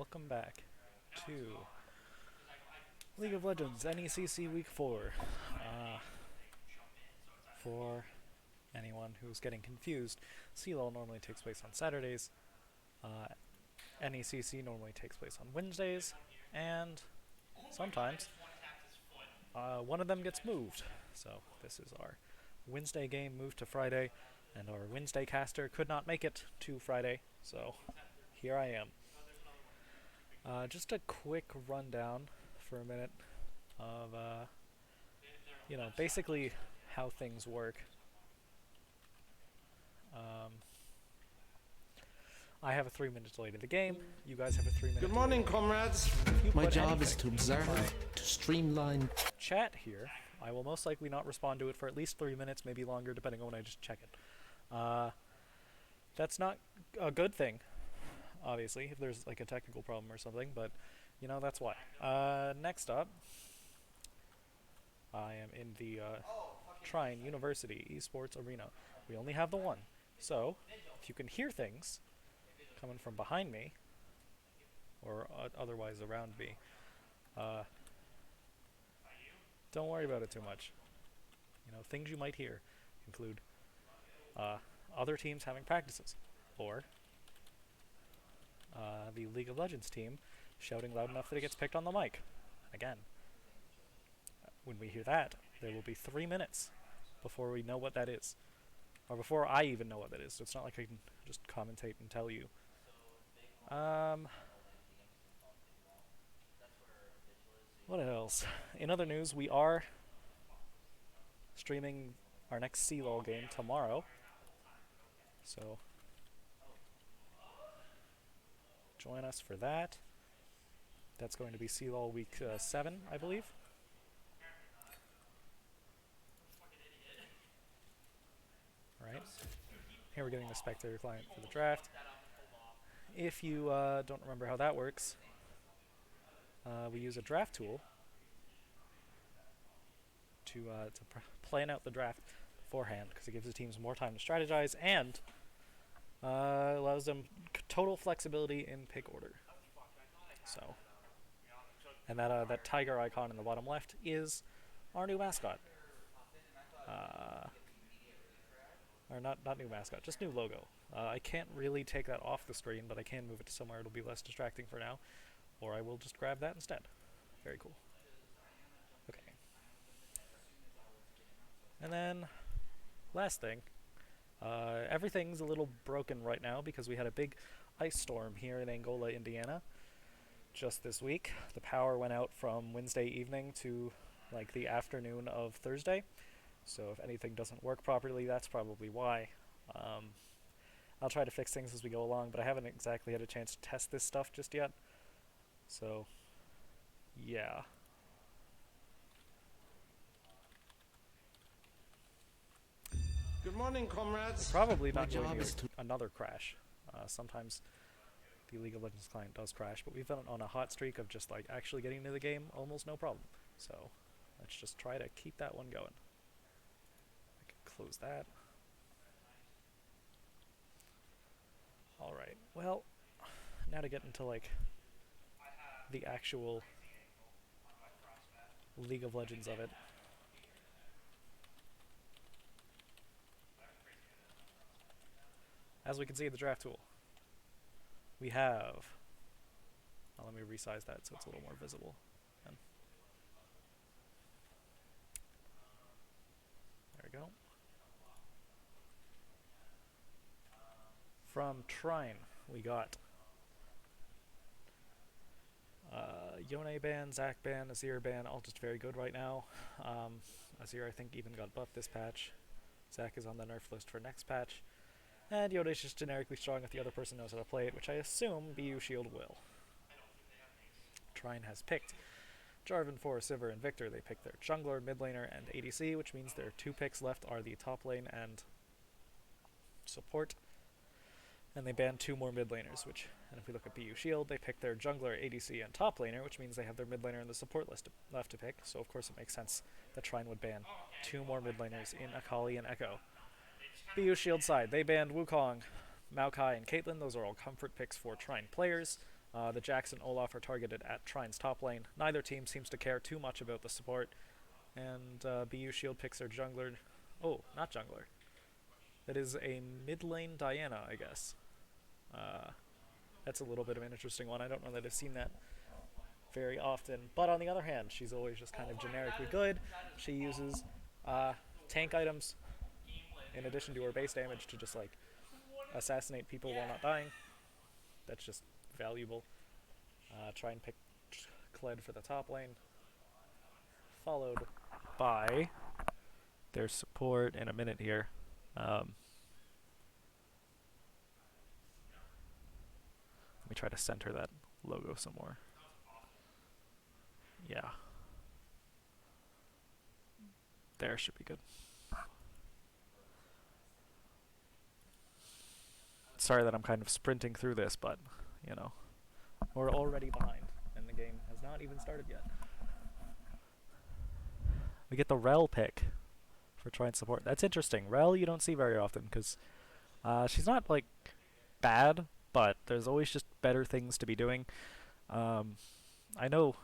welcome back to League of Legends NECC Week 4. For anyone who's getting confused, CLOL normally takes place on Saturdays, NECC normally takes place on Wednesdays, and sometimes one of them gets moved. So this is our Wednesday game moved to Friday, and our Wednesday caster could not make it to Friday, so here I am. Just a quick rundown for a minute of, basically how things work. I have a 3-minute delay to the game. You guys have a 3-minute delay. Good morning, comrades. My job is to observe, to streamline chat here. I will most likely not respond to it for at least 3 minutes, maybe longer, depending on when I just check it. That's not a good thing, obviously, if there's like a technical problem or something, but that's why. Next up, I am in the Trine University Esports Arena. We only have the one, so if you can hear things coming from behind me or otherwise around me, don't worry about it too much. Things you might hear include other teams having practices, or the League of Legends team shouting loud enough that it gets picked on the mic. Again, when we hear that, there will be 3 minutes before we know what that is. Or before I even know what that is, so it's not like I can just commentate and tell you. What else? In other news, we are streaming our next CLOL game tomorrow. So join us for that. That's going to be CLOL Week 7, I believe. Right. Here we're getting the Spectator client for the draft. If you don't remember how that works, we use a draft tool to plan out the draft beforehand, because it gives the teams more time to strategize and allows them total flexibility in pick order. So, and that tiger icon in the bottom left is our new mascot. Or not new mascot, just new logo. I can't really take that off the screen, but I can move it to somewhere it'll be less distracting for now. Or I will just grab that instead. Very cool. Okay. And then, last thing. Everything's a little broken right now because we had a big ice storm here in Angola, Indiana, just this week. The power went out from Wednesday evening to like the afternoon of Thursday. So if anything doesn't work properly, that's probably why. I'll try to fix things as we go along, but I haven't exactly had a chance to test this stuff just yet. So, yeah. Good morning, comrades. Probably not going to another crash. Sometimes the League of Legends client does crash, but we've been on a hot streak of just like actually getting into the game almost no problem. So let's just try to keep that one going. I can close that. Alright, well, now to get into like the actual League of Legends of it. As we can see in the draft tool, we have... let me resize that so it's a little more visible. And there we go. From Trine, we got Yone ban, Zac ban, Azir ban, all just very good right now. Azir, I think, even got buffed this patch. Zac is on the nerf list for next patch. And Yone is just generically strong if the other person knows how to play it, which I assume BU Shield will. Trine has picked Jarvan for Sivir and Victor. They picked their jungler, mid laner, and ADC, which means their 2 picks left are the top lane and support. And they banned 2 more mid laners, and if we look at BU Shield, they picked their jungler, ADC, and top laner, which means they have their mid laner and the support list left to pick, so of course it makes sense that Trine would ban 2 more mid laners in Akali and Echo. BU Shield side, they banned Wukong, Maokai, and Caitlyn. Those are all comfort picks for Trine players. The Jax and Olaf are targeted at Trine's top lane. Neither team seems to care too much about the support, and BU Shield picks their jungler. Oh, not jungler. That is a mid lane Diana, I guess. That's a little bit of an interesting one. I don't know that I've seen that very often. But on the other hand, she's always just kind of generically good. She uses tank items in addition to her base damage to just like assassinate people while not dying. That's just valuable. Try and pick Kled for the top lane, followed by their support in a minute here. Let me try to center that logo some more. Yeah. There should be good. Sorry that I'm kind of sprinting through this, but, you know, we're already behind, and the game has not even started yet. We get the Rel pick for Trine support. That's interesting. Rel you don't see very often, because she's not, like, bad, but there's always just better things to be doing. I know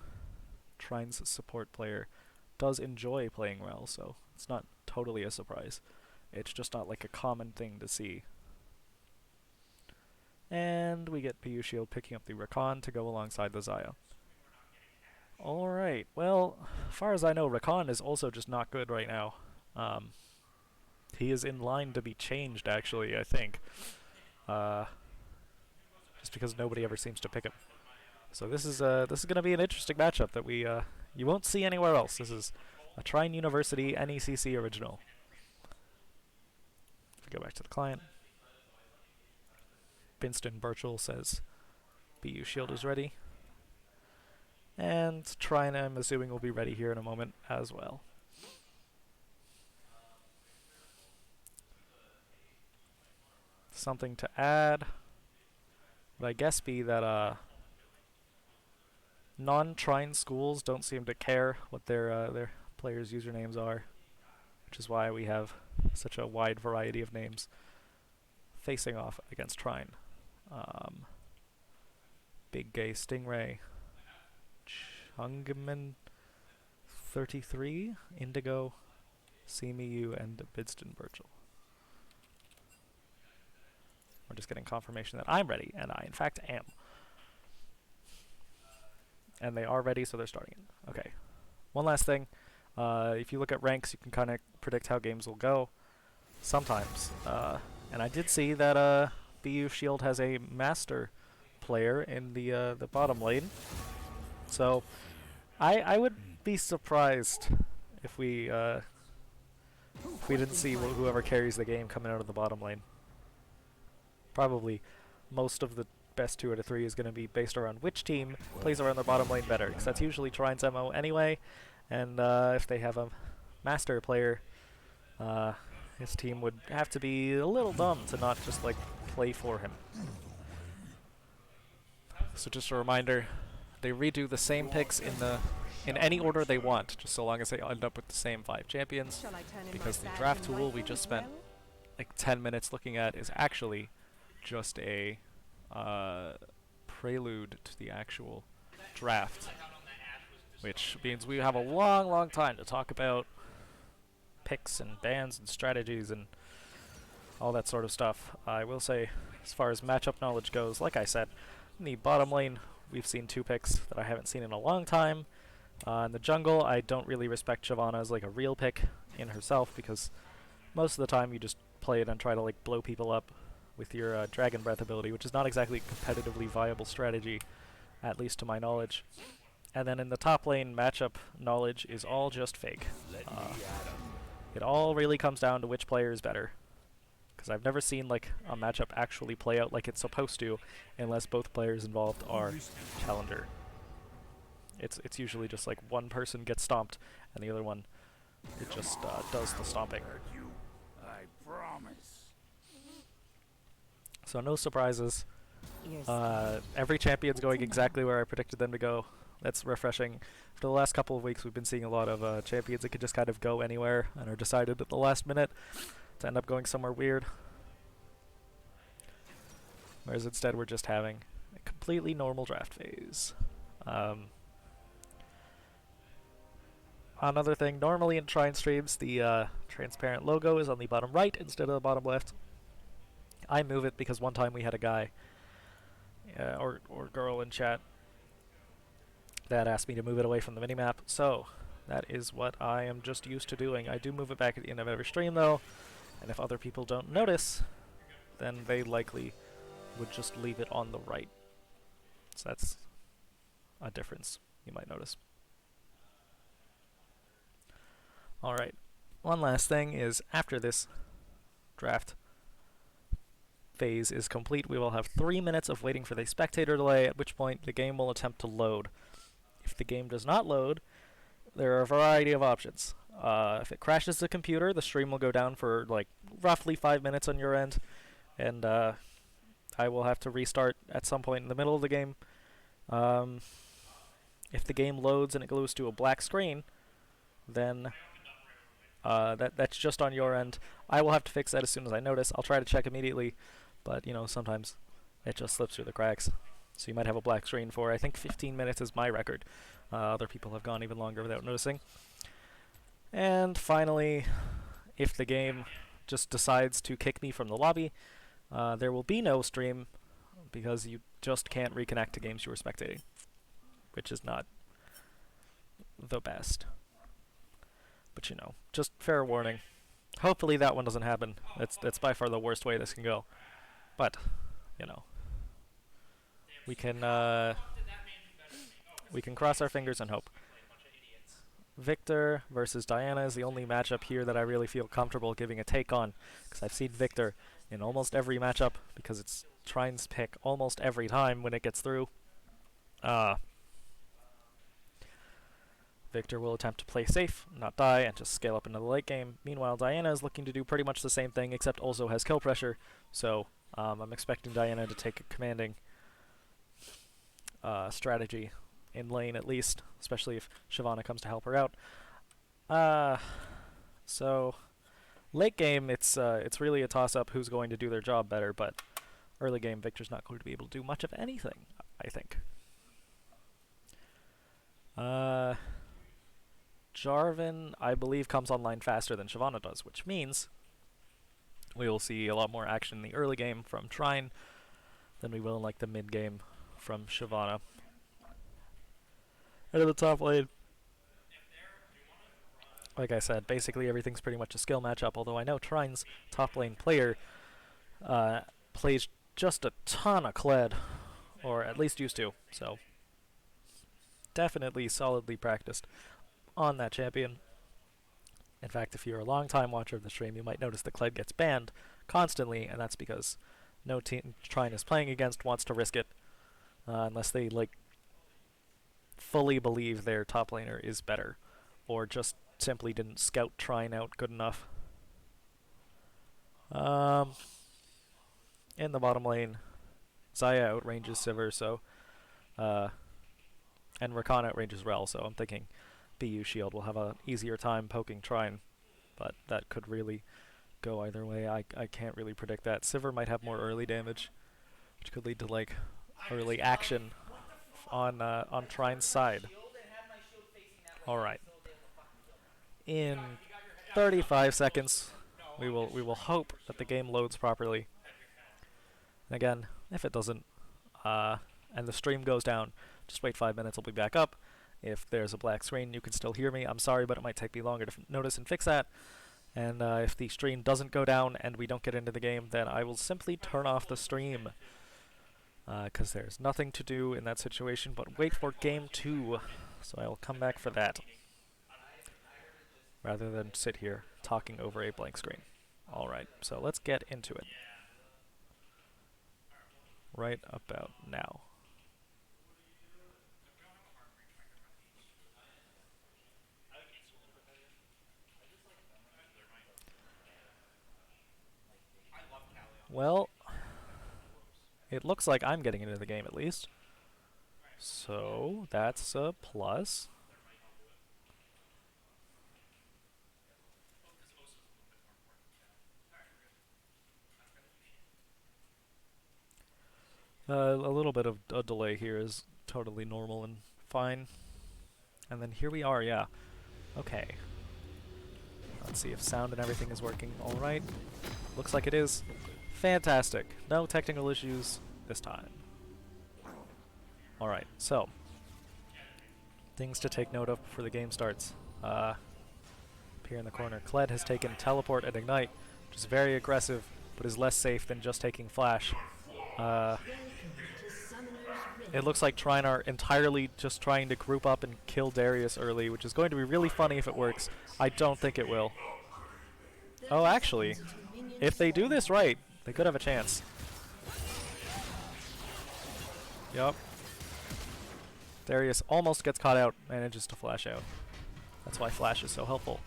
Trine's support player does enjoy playing Rel, so it's not totally a surprise. It's just not, like, a common thing to see. And we get PU Shield picking up the Rakan to go alongside the Xayah. Alright, well, as far as I know, Rakan is also just not good right now. He is in line to be changed, actually, I think. Just because nobody ever seems to pick him. So this is going to be an interesting matchup that you won't see anywhere else. This is a Trine University NECC original. If we go back to the client, Binston Birchall says BU Shield is ready. And Trine, I'm assuming, will be ready here in a moment as well. Something to add would I guess be that non-Trine schools don't seem to care what their players' usernames are, which is why we have such a wide variety of names facing off against Trine. Big Gay Stingray, Chungman 33, Indigo, CMU, and Bidston Birchall. We're just getting confirmation that I'm ready, and I in fact am. And they are ready, so they're starting it. Okay. One last thing. If you look at ranks, you can kind of predict how games will go. Sometimes. And I did see that BU Shield has a master player in the bottom lane. So I would be surprised if we didn't see whoever carries the game coming out of the bottom lane. Probably most of the best 2 out of 3 is going to be based around which team plays around their bottom lane better, because that's usually Trine's MO anyway. And if they have a master player, his team would have to be a little dumb to not just like play for him. So just a reminder, they redo the same picks in any order they want, just so long as they end up with the same 5 champions, because the draft tool we just spent like 10 minutes looking at is actually just a prelude to the actual draft, which means we have a long time to talk about picks and bans and strategies and all that sort of stuff. I will say, as far as matchup knowledge goes, like I said, in the bottom lane we've seen 2 picks that I haven't seen in a long time. In the jungle, I don't really respect Shyvana as like a real pick in herself, because most of the time you just play it and try to like blow people up with your Dragon Breath ability, which is not exactly a competitively viable strategy, at least to my knowledge. And then in the top lane, matchup knowledge is all just fake. It all really comes down to which player is better, because I've never seen like a matchup actually play out like it's supposed to, unless both players involved are challenger. It's usually just like one person gets stomped and the other one it just does the stomping. I promise. So no surprises. Every champion's going exactly where I predicted them to go. That's refreshing. For the last couple of weeks we've been seeing a lot of champions that could just kind of go anywhere and are decided at the last minute to end up going somewhere weird. Whereas instead we're just having completely normal draft phase. Another thing, normally in Trine streams, the transparent logo is on the bottom right instead of the bottom left. I move it because one time we had a guy or girl in chat that asked me to move it away from the minimap, so that is what I am just used to doing. I do move it back at the end of every stream though, and if other people don't notice, then they likely would just leave it on the right. So that's a difference you might notice. Alright, one last thing is after this draft phase is complete, we will have 3 minutes of waiting for the spectator delay, at which point the game will attempt to load. If the game does not load, there are a variety of options. If it crashes the computer, the stream will go down for like roughly 5 minutes on your end, and I will have to restart at some point in the middle of the game. If the game loads and it goes to a black screen, then that's just on your end. I will have to fix that as soon as I notice. I'll try to check immediately, but you know, sometimes it just slips through the cracks. So you might have a black screen for, I think 15 minutes is my record. Other people have gone even longer without noticing. And finally, if the game just decides to kick me from the lobby, there will be no stream because you just can't reconnect to games you were spectating, which is not the best. But you know, just fair warning. Hopefully that one doesn't happen. That's by far the worst way this can go. But, you know, we can cross our fingers and hope. Victor versus Diana is the only matchup here that I really feel comfortable giving a take on, because I've seen Victor in almost every matchup, because it's Trine's pick almost every time when it gets through. Victor will attempt to play safe, not die, and just scale up into the late game. Meanwhile, Diana is looking to do pretty much the same thing, except also has kill pressure, so I'm expecting Diana to take a commanding strategy in lane at least, especially if Shyvana comes to help her out. So late game, it's really a toss-up who's going to do their job better, but early game, Victor's not going to be able to do much of anything, I think. Jarvan, I believe, comes online faster than Shyvana does, which means we will see a lot more action in the early game from Trine than we will in like the mid game from Shyvana. And in the top lane, like I said, basically everything's pretty much a skill matchup, although I know Trine's top lane player plays just a ton of Kled, or at least used to, so definitely solidly practiced on that champion. In fact, if you're a long-time watcher of the stream, you might notice that Kled gets banned constantly, and that's because no team Trine is playing against wants to risk it, unless they like fully believe their top laner is better, or just simply didn't scout Trine out good enough. In the bottom lane, Xayah outranges Sivir, so and Rakan outranges Rel, so I'm thinking BU Shield will have an easier time poking Trine, but that could really go either way. I can't really predict that. Sivir might have more early damage, which could lead to like early action on Trine's side. All right. In 35 seconds, we will hope that the game loads properly. And again, if it doesn't, and the stream goes down, just wait 5 minutes. I'll be back up. If there's a black screen, you can still hear me. I'm sorry, but it might take me longer to notice and fix that. And if the stream doesn't go down and we don't get into the game, then I will simply turn off the stream. Because there's nothing to do in that situation but wait for game 2. So I will come back for that, rather than sit here talking over a blank screen. Alright, so let's get into it. Right about now. Well, it looks like I'm getting into the game at least. So, that's a plus. A little bit of a delay here is totally normal and fine. And then here we are, yeah. Okay. Let's see if sound and everything is working alright. Looks like it is. Fantastic. No technical issues this time. Alright, so. Things to take note of before the game starts. Up here in the corner, Kled has taken Teleport and Ignite, which is very aggressive, but is less safe than just taking Flash. It looks like Trine are entirely just trying to group up and kill Darius early, which is going to be really funny if it works. I don't think it will. Oh, actually, if they do this right, they could have a chance. Yup. Darius almost gets caught out, manages to flash out. That's why Flash is so helpful.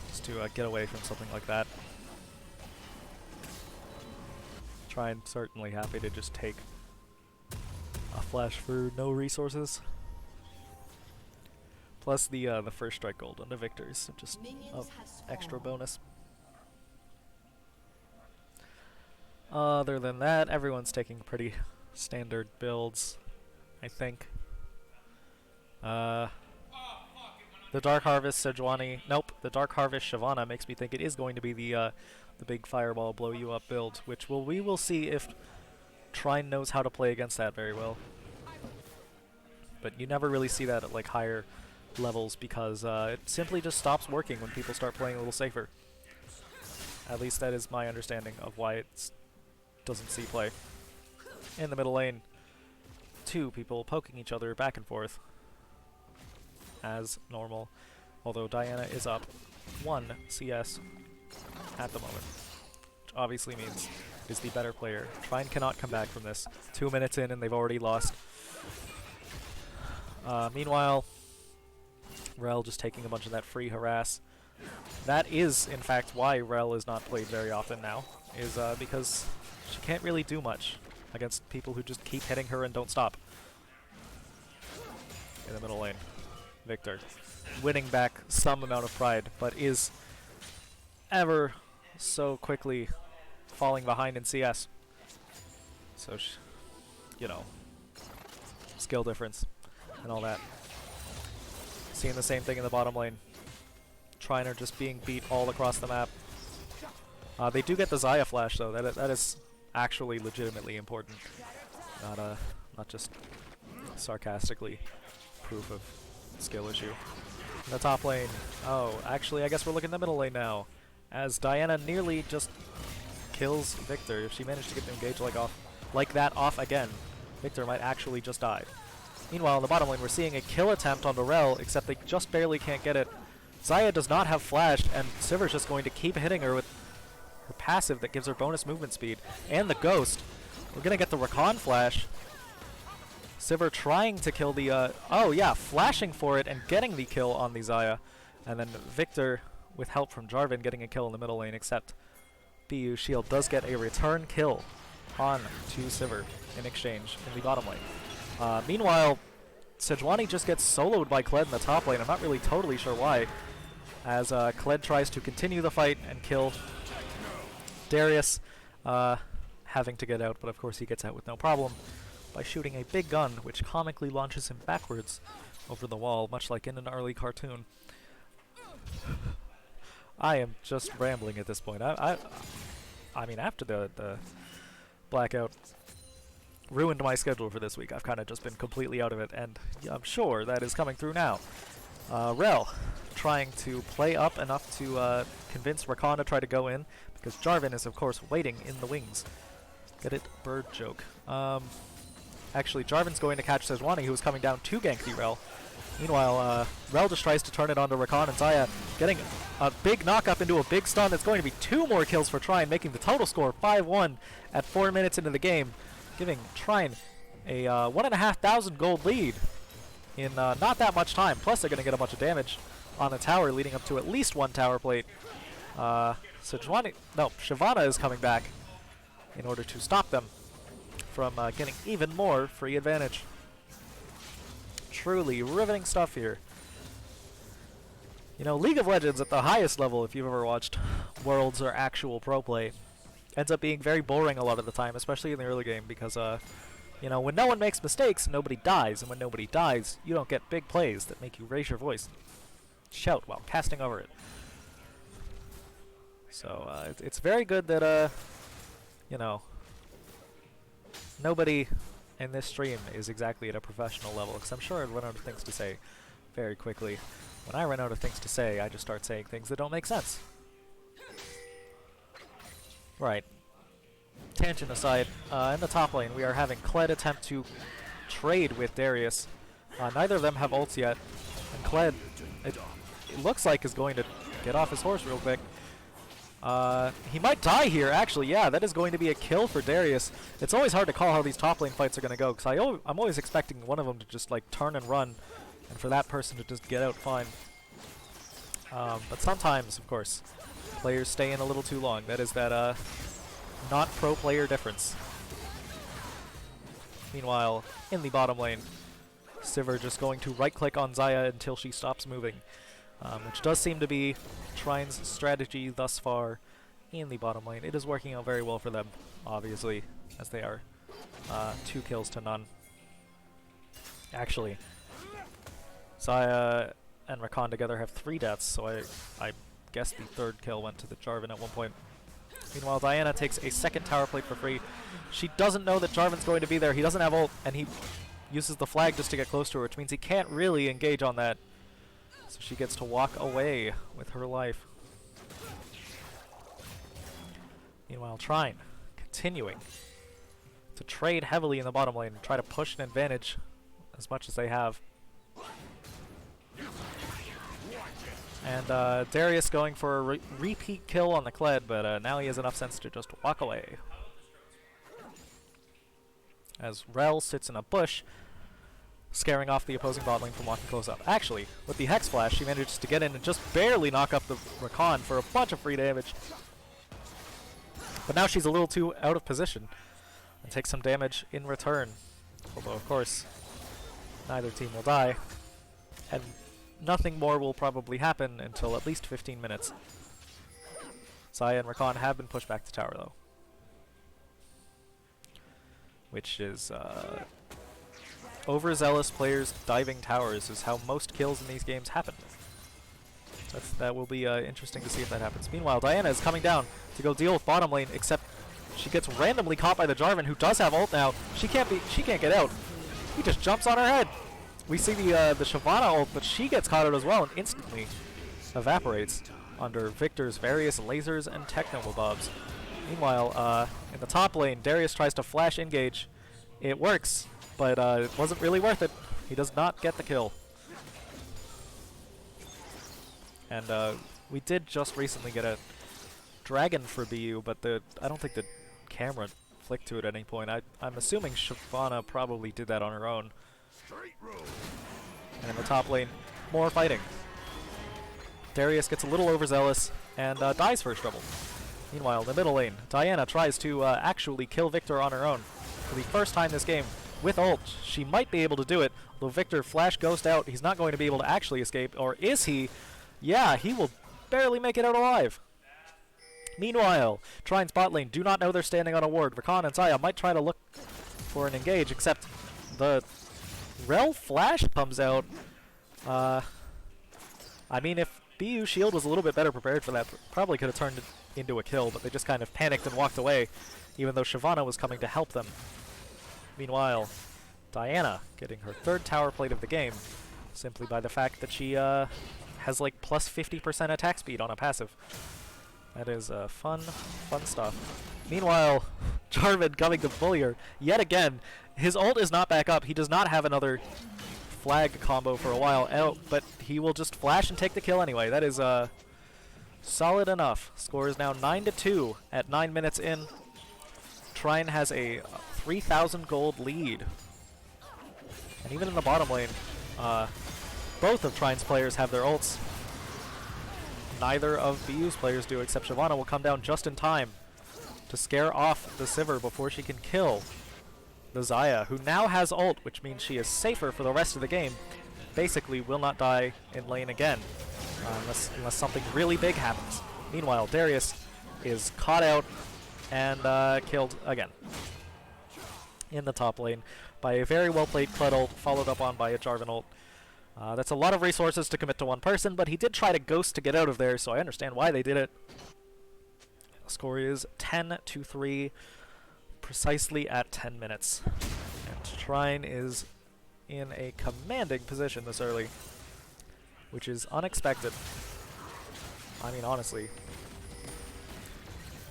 Just to get away from something like that. Trine certainly happy to just take a Flash for no resources. Plus the first strike gold on the victors, so just extra bonus. Other than that, everyone's taking pretty standard builds, I think. The Dark Harvest Sejuani, nope, the Dark Harvest Shyvana makes me think it is going to be the big fireball blow you up build, which we will see if Trine knows how to play against that very well. But you never really see that at like higher levels because it simply just stops working when people start playing a little safer. At least that is my understanding of why it doesn't see play. In the middle lane, two people poking each other back and forth as normal, although Diana is up 1 CS at the moment, which obviously means is the better player. Trine cannot come back from this. 2 minutes in and they've already lost. Meanwhile, Rel just taking a bunch of that free harass. That is, in fact, why Rel is not played very often now, is because she can't really do much against people who just keep hitting her and don't stop. In the middle lane, Victor winning back some amount of pride, but is ever so quickly falling behind in CS. So, you know, skill difference and all that. Seeing the same thing in the bottom lane. Trine are just being beat all across the map. They do get the Xayah flash though. That is actually legitimately important. Not just sarcastically proof of skill issue. In the top lane. Oh, actually, I guess we're looking in the middle lane now. As Diana nearly just kills Victor. If she managed to get the engage like that off again, Victor might actually just die. Meanwhile, in the bottom lane, we're seeing a kill attempt on Rel, except they just barely can't get it. Xayah does not have flash, and Sivir's just going to keep hitting her with her passive that gives her bonus movement speed. And the Ghost. We're going to get the Rakan flash. Sivir trying to kill the, oh yeah, flashing for it and getting the kill on the Xayah. And then Victor, with help from Jarvan, getting a kill in the middle lane, except BU Shield does get a return kill on to Sivir in exchange in the bottom lane. Meanwhile, Sejuani just gets soloed by Kled in the top lane. I'm not really totally sure why, as Kled tries to continue the fight and kill Darius, having to get out, but of course he gets out with no problem by shooting a big gun, which comically launches him backwards over the wall, much like in an early cartoon. I am just rambling at this point. I mean, after the blackout ruined my schedule for this week, I've kind of just been completely out of it, and I'm sure that is coming through now. Rel trying to play up enough to convince Rakan to try to go in, because Jarvan is, of course, waiting in the wings. Get it? Bird joke. Actually, Jarvan's going to catch Sejuani, who is coming down to gank the Rel. Meanwhile, Rel just tries to turn it onto Rakan, and Xayah getting a big knock-up into a big stun. That's going to be 2 more kills for Trine, making the total score 5-1 at 4 minutes into the game, giving Trine a 1,500 gold lead in not that much time. Plus, they're going to get a bunch of damage on the tower, leading up to at least 1 tower plate. Shyvana is coming back in order to stop them from getting even more free advantage. Truly riveting stuff here. You know, League of Legends at the highest level, if you've ever watched Worlds or actual pro play, ends up being very boring a lot of the time, especially in the early game, because you know, when no one makes mistakes, nobody dies, and when nobody dies, you don't get big plays that make you raise your voice, shout while casting over it. So it's very good that you know, nobody in this stream is exactly at a professional level, because I'm sure I'd run out of things to say very quickly. When I run out of things to say, I just start saying things that don't make sense. Right. Tangent aside, in the top lane, we are having Kled attempt to trade with Darius. Neither of them have ults yet, and Kled, it looks like, is going to get off his horse real quick. He might die here, actually. Yeah, that is going to be a kill for Darius. It's always hard to call how these top lane fights are going to go, because I'm always expecting one of them to just, like, turn and run, and for that person to just get out fine. But sometimes, of course, players stay in a little too long. That is that, not pro player difference. Meanwhile, in the bottom lane, Sivir just going to right-click on Xayah until she stops moving, which does seem to be Trine's strategy thus far in the bottom lane. It is working out very well for them, obviously, as they are 2 kills to none. Actually, Xayah and Rakan together have 3 deaths, so I guess the 3rd kill went to the Jarvan at one point. Meanwhile, Diana takes a 2nd tower plate for free. She doesn't know that Jarvan's going to be there. He doesn't have ult, and he uses the flag just to get close to her, which means he can't really engage on that. So she gets to walk away with her life. Meanwhile, Trine continuing to trade heavily in the bottom lane and try to push an advantage as much as they have. And Darius going for a repeat kill on the Kled, but now he has enough sense to just walk away. As Rel sits in a bush, scaring off the opposing bot lane from walking close up. Actually, with the Hex Flash, she manages to get in and just barely knock up the Rakan for a bunch of free damage. But now she's a little too out of position and takes some damage in return. Although, of course, neither team will die. And nothing more will probably happen until at least 15 minutes. Xayah and Rakan have been pushed back to tower, though. Which is, overzealous players diving towers is how most kills in these games happen. That will be interesting to see if that happens. Meanwhile, Diana is coming down to go deal with bottom lane, except she gets randomly caught by the Jarvan, who does have ult now. She can't get out. He just jumps on her head. We see the Shyvana ult, but she gets caught out as well and instantly evaporates under Victor's various lasers and techno-mobobs. Meanwhile, in the top lane, Darius tries to flash engage. It works, but it wasn't really worth it. He does not get the kill. And we did just recently get a dragon for BU, but I don't think the camera flicked to it at any point. I'm assuming Shyvana probably did that on her own. And in the top lane, more fighting. Darius gets a little overzealous and dies first trouble. Meanwhile, in the middle lane, Diana tries to actually kill Victor on her own. For the first time this game, with ult, she might be able to do it, although Victor flash ghost out. He's not going to be able to actually escape, or is he? Yeah, he will barely make it out alive. Meanwhile, Trine's bot lane do not know they're standing on a ward. Rakan and Xayah might try to look for an engage, except the Rel flash comes out. I mean, if BU shield was a little bit better prepared for that, probably could have turned it into a kill, but they just kind of panicked and walked away, even though Shyvana was coming to help them. Meanwhile, Diana getting her 3rd tower plate of the game, simply by the fact that she has like plus 50% attack speed on a passive. That is fun stuff. Meanwhile, Jarvan coming to bully her yet again. His ult is not back up. He does not have another flag combo for a while, but he will just flash and take the kill anyway. That is solid enough. Score is now 9-2 at 9 minutes in. Trine has a 3,000 gold lead. And even in the bottom lane, both of Trine's players have their ults. Neither of BU's players do, except Shyvana will come down just in time to scare off the Sivir before she can kill the Xayah, who now has ult, which means she is safer for the rest of the game. Basically will not die in lane again, unless something really big happens. Meanwhile, Darius is caught out and killed again in the top lane by a very well played Kled ult, followed up on by a Jarvan ult. That's a lot of resources to commit to one person, but he did try to ghost to get out of there, so I understand why they did it. The score is 10-3, precisely at 10 minutes. And Trine is in a commanding position this early, which is unexpected. I mean, honestly.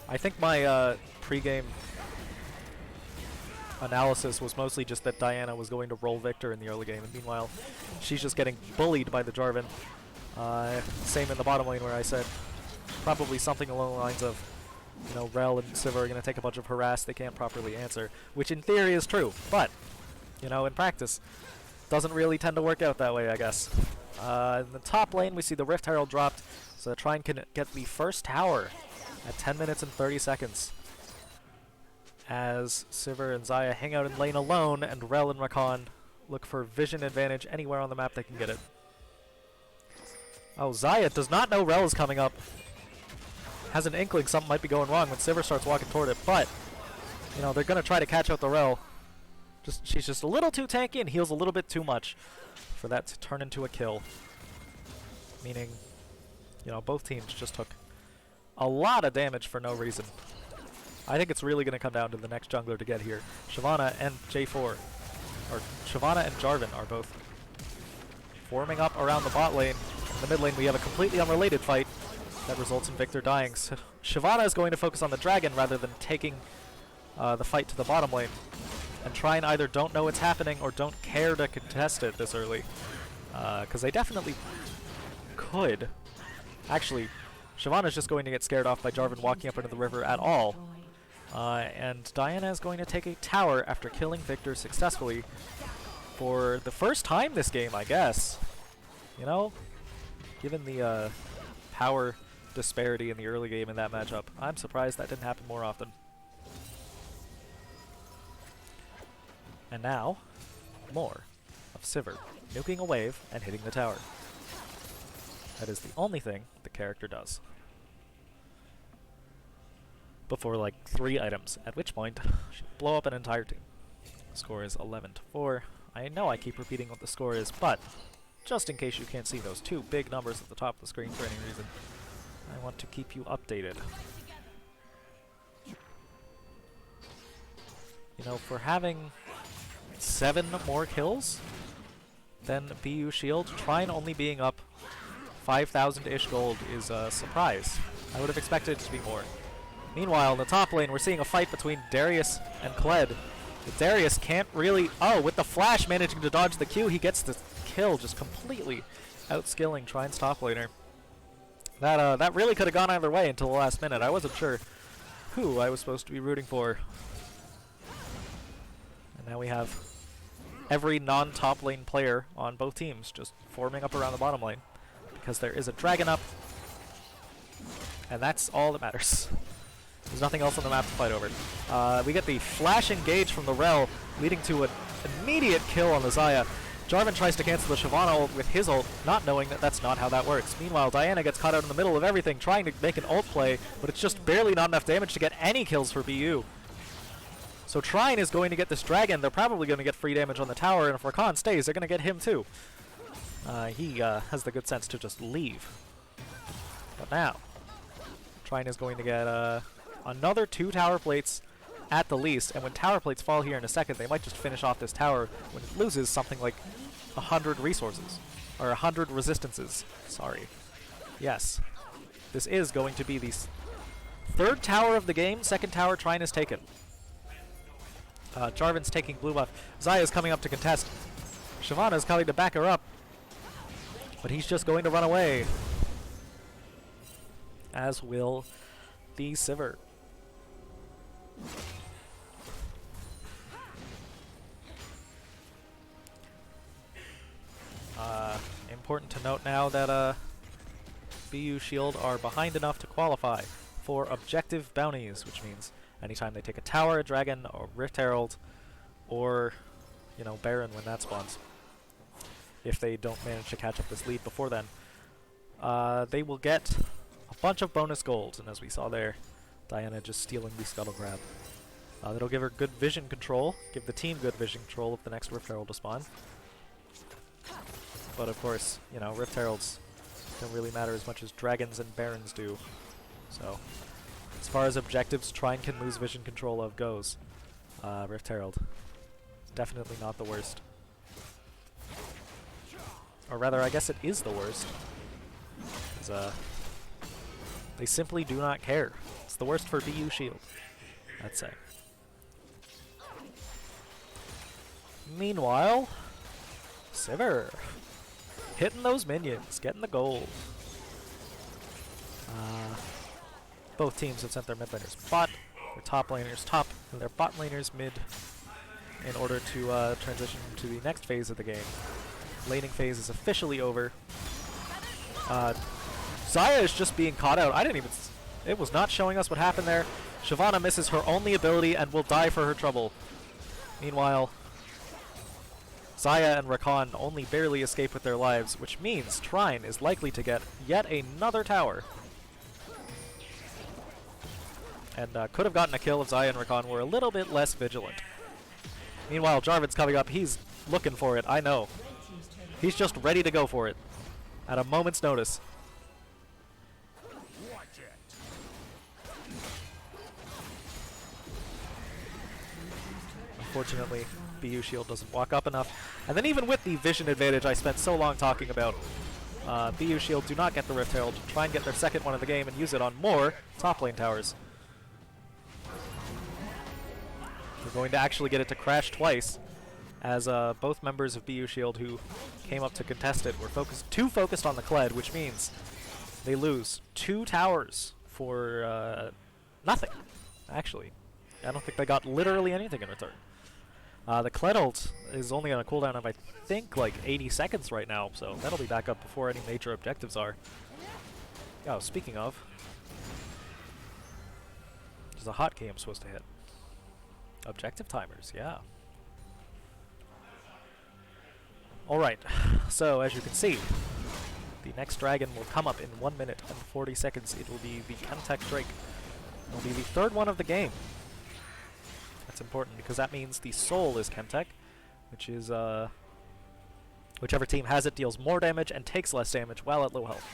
I think my pre-game analysis was mostly just that Diana was going to roll Victor in the early game, and meanwhile, she's just getting bullied by the Jarvan. Same in the bottom lane where I said probably something along the lines of, you know, Rel and Sivir are going to take a bunch of harass they can't properly answer, which in theory is true, but, you know, in practice, doesn't really tend to work out that way, I guess. In the top lane, we see the Rift Herald dropped, so Trine can get the first tower at 10 minutes and 30 seconds. As Sivir and Xayah hang out in lane alone, and Rel and Rakan look for vision advantage anywhere on the map they can get it. Oh, Xayah does not know Rel is coming up. Has an inkling something might be going wrong when Sivir starts walking toward it, but, you know, they're going to try to catch out the Rel. She's just a little too tanky and heals a little bit too much for that to turn into a kill. Meaning, you know, both teams just took a lot of damage for no reason. I think it's really going to come down to the next jungler to get here. Shyvana and J4, or Shyvana and Jarvan are both forming up around the bot lane. In the mid lane we have a completely unrelated fight that results in Victor dying. So Shyvana is going to focus on the dragon rather than taking the fight to the bottom lane. And Trine either don't know what's happening or don't care to contest it this early. Because they definitely could. Actually, Shyvana's just going to get scared off by Jarvan walking up into the river at all. And Diana is going to take a tower after killing Victor successfully for the first time this game, I guess. You know, given the power disparity in the early game in that matchup, I'm surprised that didn't happen more often. And now, more of Sivir nuking a wave and hitting the tower. That is the only thing the character does. Before like 3 items, at which point she'll blow up an entire team. The score is 11-4. I know I keep repeating what the score is, but just in case you can't see those 2 big numbers at the top of the screen for any reason, I want to keep you updated. You know, for having 7 more kills than BU Shield, Trine only being up 5,000-ish gold is a surprise. I would have expected it to be more. Meanwhile, in the top lane, we're seeing a fight between Darius and Kled. But Darius can't really... Oh, with the flash managing to dodge the Q, he gets the kill, just completely outskilling Trine's top laner. That really could have gone either way until the last minute. I wasn't sure who I was supposed to be rooting for. And now we have every non-top lane player on both teams just forming up around the bottom lane. Because there is a dragon up. And that's all that matters. There's nothing else on the map to fight over. We get the flash engage from the Rel, leading to an immediate kill on the Xayah. Jarvan tries to cancel the Shyvana ult with his ult, not knowing that that's not how that works. Meanwhile, Diana gets caught out in the middle of everything, trying to make an ult play, but it's just barely not enough damage to get any kills for BU. So Trine is going to get this dragon. They're probably going to get free damage on the tower, and if Rakan stays, they're going to get him too. He has the good sense to just leave. But now, Trine is going to get another 2 tower plates at the least, and when tower plates fall here in a second, they might just finish off this tower when it loses something like 100 resources, or 100 resistances. Sorry. Yes. This is going to be the 3rd tower of the game. 2nd tower Trine is taken. Jarvan's taking blue buff. Xayah's coming up to contest. Shyvana's coming to back her up. But he's just going to run away. As will the Sivir. Important to note now that BU Shield are behind enough to qualify for objective bounties, which means anytime they take a tower, a dragon, or Rift Herald, or, you know, Baron when that spawns, if they don't manage to catch up this lead before then, they will get a bunch of bonus gold, and as we saw there, Diana just stealing the Scuttle Crab. That'll give her good vision control, give the team good vision control if the next Rift Herald to spawn. But of course, you know, Rift Heralds don't really matter as much as Dragons and Barons do. So, as far as objectives Trine can lose vision control of goes, Rift Herald is definitely not the worst. Or rather, I guess it is the worst. 'Cause, they simply do not care. It's the worst for BU Shield, I'd say. Meanwhile, Sivir hitting those minions, getting the gold. Both teams have sent their mid laners bot, their top laners top, and their bot laners mid in order to transition to the next phase of the game. Laning phase is officially over. Xayah is just being caught out. I didn't even... It was not showing us what happened there. Shyvana misses her only ability and will die for her trouble. Meanwhile, Xayah and Rakan only barely escape with their lives, which means Trine is likely to get yet another tower. And could have gotten a kill if Xayah and Rakan were a little bit less vigilant. Meanwhile, Jarvan's coming up. He's looking for it, I know. He's just ready to go for it at a moment's notice. Unfortunately, BU Shield doesn't walk up enough. And then even with the vision advantage I spent so long talking about, BU Shield do not get the Rift Herald. Try and get their second one of the game and use it on more top lane towers. We're going to actually get it to crash twice, as both members of BU Shield who came up to contest it were too focused on the Kled, which means they lose 2 towers for nothing, actually. I don't think they got literally anything in return. The Kled ult is only on a cooldown of, I think, like 80 seconds right now, so that'll be back up before any major objectives are. Oh, speaking of, there's a hotkey I'm supposed to hit. Objective timers, yeah. Alright, so as you can see, the next dragon will come up in 1 minute and 40 seconds. It will be the Chemtech Drake. It will be the 3rd one of the game. That's important because that means the soul is Chemtech, which is whichever team has it deals more damage and takes less damage while at low health.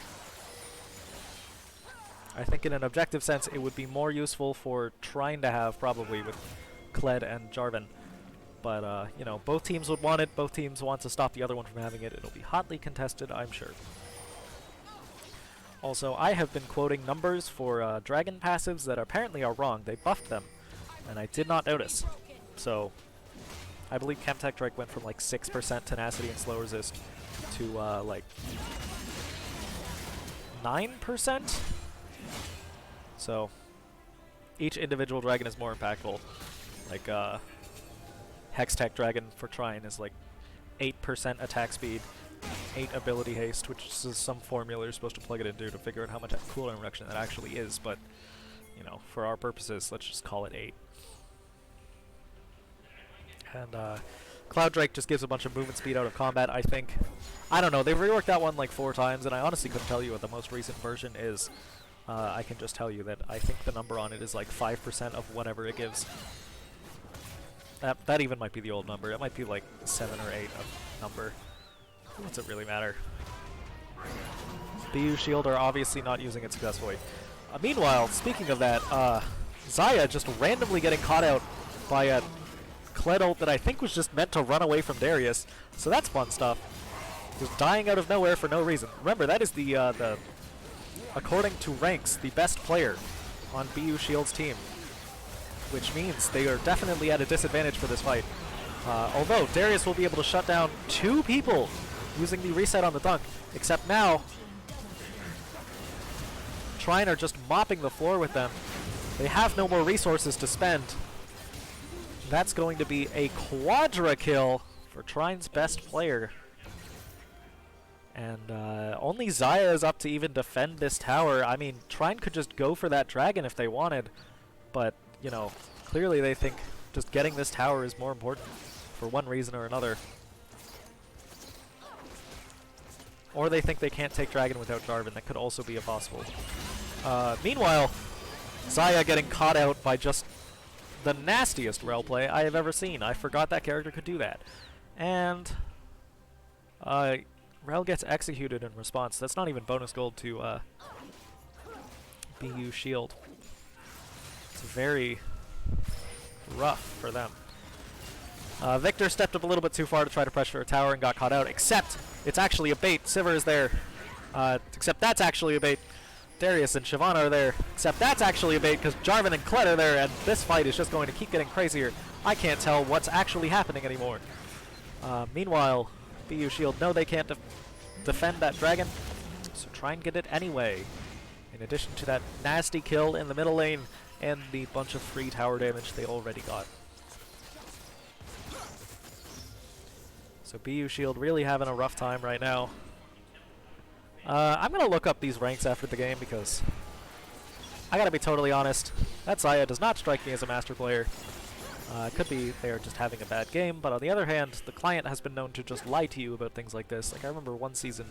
I think in an objective sense it would be more useful for Trine to have probably with Kled and Jarvan. But, you know, both teams would want it. Both teams want to stop the other one from having it. It'll be hotly contested, I'm sure. Also, I have been quoting numbers for dragon passives that apparently are wrong. They buffed them, and I did not notice. So, I believe Chemtech Drake went from like 6% tenacity and slow resist to like 9%. So, each individual dragon is more impactful. Like, Hextech Dragon for Trine is like 8% attack speed, 8 ability haste, which is some formula you're supposed to plug it into to figure out how much cooldown reduction that actually is, but, you know, for our purposes, let's just call it 8. And Cloud Drake just gives a bunch of movement speed out of combat, I think. I don't know, they've reworked that one like 4 times, and I honestly couldn't tell you what the most recent version is. I can just tell you that I think the number on it is like 5% of whatever it gives. That even might be the old number. It might be like 7 or 8 of number. What's it really matter? BU Shield are obviously not using it successfully. Meanwhile, speaking of that, Xayah just randomly getting caught out by a Kled ult that I think was just meant to run away from Darius. So that's fun stuff. Just dying out of nowhere for no reason. Remember, that is the according to ranks, the best player on BU Shield's team, which means they are definitely at a disadvantage for this fight. Although Darius will be able to shut down 2 people using the reset on the dunk, except now Trine are just mopping the floor with them. They have no more resources to spend. That's going to be a quadra kill for Trine's best player. And only Xayah is up to even defend this tower. I mean, Trine could just go for that dragon if they wanted, but, you know, clearly they think just getting this tower is more important for one reason or another. Or they think they can't take dragon without Jarvan. That could also be a possible. Meanwhile, Xayah getting caught out by just the nastiest rail play I have ever seen. I forgot that character could do that. And Rel gets executed in response. That's not even bonus gold to BU Shield. It's very rough for them. Victor stepped up a little bit too far to try to pressure a tower and got caught out, except it's actually a bait. Sivir is there. Except that's actually a bait. Darius and Shyvana are there, except that's actually a bait because Jarvan and Kled are there, and this fight is just going to keep getting crazier. I can't tell what's actually happening anymore. Meanwhile, BU Shield know they can't defend that dragon, so try and get it anyway. In addition to that nasty kill in the middle lane and the bunch of free tower damage they already got. So BU Shield really having a rough time right now. I'm going to look up these ranks after the game because I got to be totally honest, that Xayah does not strike me as a master player. It could be they are just having a bad game, but on the other hand, the client has been known to just lie to you about things like this. Like I remember one season,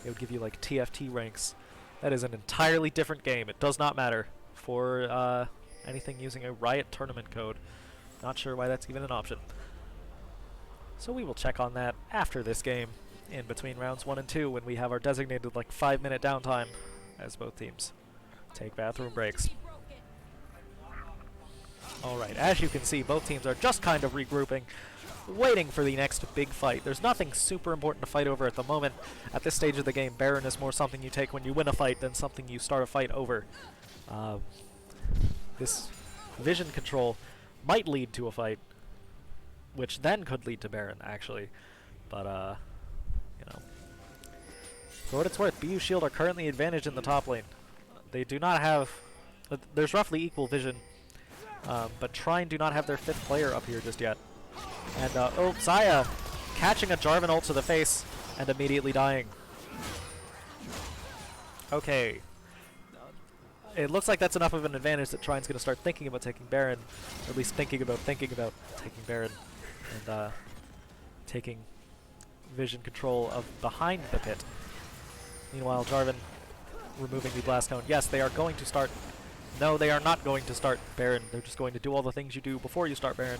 it would give you like TFT ranks. That is an entirely different game. It does not matter for anything using a Riot tournament code. Not sure why that's even an option. So we will check on that after this game, in between rounds 1 and 2, when we have our designated like 5-minute downtime as both teams take bathroom breaks. Alright, as you can see, both teams are just kind of regrouping, waiting for the next big fight. There's nothing super important to fight over at the moment. At this stage of the game, Baron is more something you take when you win a fight than something you start a fight over. This vision control might lead to a fight, which then could lead to Baron, actually. But, you know. For what it's worth, BU Shield are currently advantaged in the top lane. They do not have... there's roughly equal vision, but Trine do not have their 5th player up here just yet. And, oh, Xayah catching a Jarvan ult to the face and immediately dying. Okay. It looks like that's enough of an advantage that Trine's going to start thinking about taking Baron, or at least thinking about taking Baron, and taking vision control of behind the pit. Meanwhile, Jarvan removing the blast cone. Yes, they are going to start. No, they are not going to start Baron. They're just going to do all the things you do before you start Baron.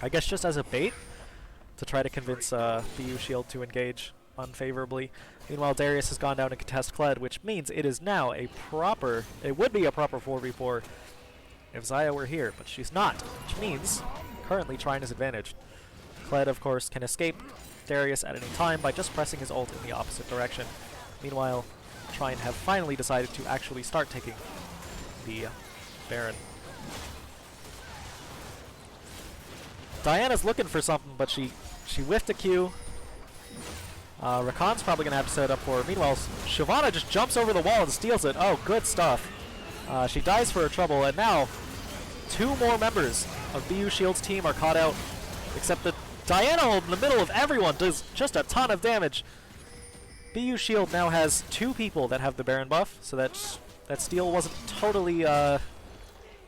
I guess just as a bait to try to convince BU Shield to engage unfavorably. Meanwhile, Darius has gone down to contest Kled, which means it is now a proper... It would be a proper 4v4 if Xayah were here, but she's not, which means currently Trine is advantaged. Kled, of course, can escape Darius at any time by just pressing his ult in the opposite direction. Meanwhile, Trine have finally decided to actually start taking the Baron. Diana's looking for something, but she whiffed a Q. Rakan's probably going to have to set it up for her. Meanwhile, Shyvana just jumps over the wall and steals it. Oh, good stuff. She dies for her trouble, and now 2 more members of BU Shield's team are caught out, except that Diana ult in the middle of everyone does just a ton of damage. BU Shield now has 2 people that have the Baron buff, so that steal wasn't totally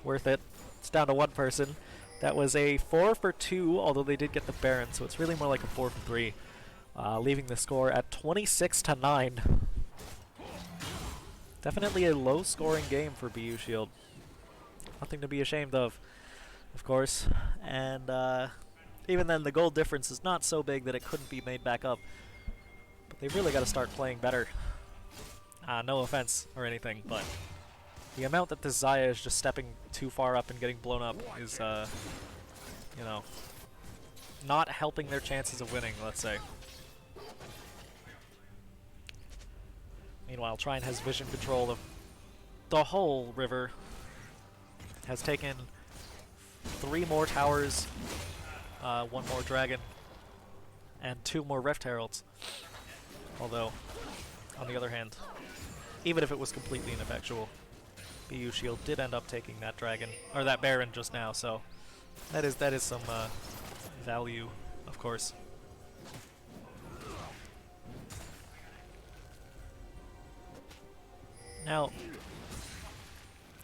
worth it. It's down to 1 person. That was a 4 for 2, although they did get the Baron, so it's really more like a 4 for 3, leaving the score at 26-9. Definitely a low-scoring game for BU Shield. Nothing to be ashamed of course. And even then, the gold difference is not so big that it couldn't be made back up. But they've really got to start playing better. No offense or anything, but the amount that this Xayah is just stepping too far up and getting blown up is, you know, not helping their chances of winning, let's say. Meanwhile, Trine has vision control of the whole river. Has taken 3 more towers, 1 more dragon, and 2 more Rift Heralds. Although, on the other hand, even if it was completely ineffectual, BU Shield did end up taking that dragon, or that Baron just now, so that is some value, of course. Now,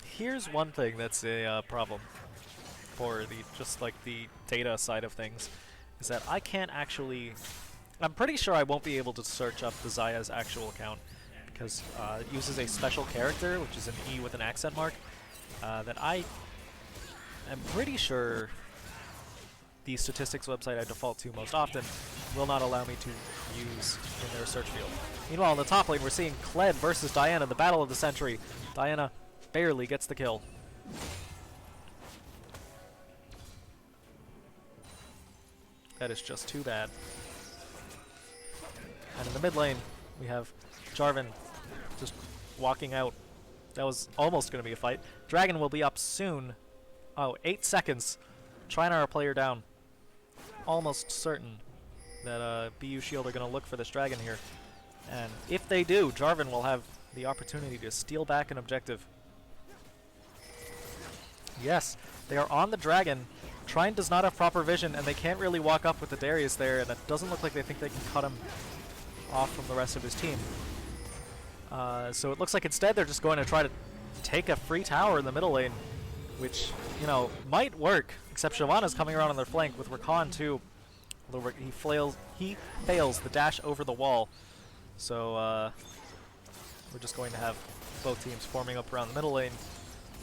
here's one thing that's a problem for just like the data side of things, is that I can't actually... I'm pretty sure I won't be able to search up the Xayah's actual account, because it uses a special character, which is an E with an accent mark, that I am pretty sure the statistics website I default to most often will not allow me to use in their search field. Meanwhile, in the top lane, we're seeing Kled versus Diana, the battle of the century. Diana barely gets the kill. That is just too bad. And in the mid lane, we have Jarvan just walking out. That was almost going to be a fight. Dragon will be up soon. Oh, 8 seconds. Trine our player down. Almost certain that BU Shield are going to look for this dragon here. And if they do, Jarvan will have the opportunity to steal back an objective. Yes, they are on the dragon. Trine does not have proper vision, and they can't really walk up with the Darius there, and it doesn't look like they think they can cut him off from the rest of his team. So it looks like instead they're just going to try to take a free tower in the middle lane, which, you know, might work, except Shyvana's coming around on their flank with Rakan too. Although he fails the dash over the wall. So we're just going to have both teams forming up around the middle lane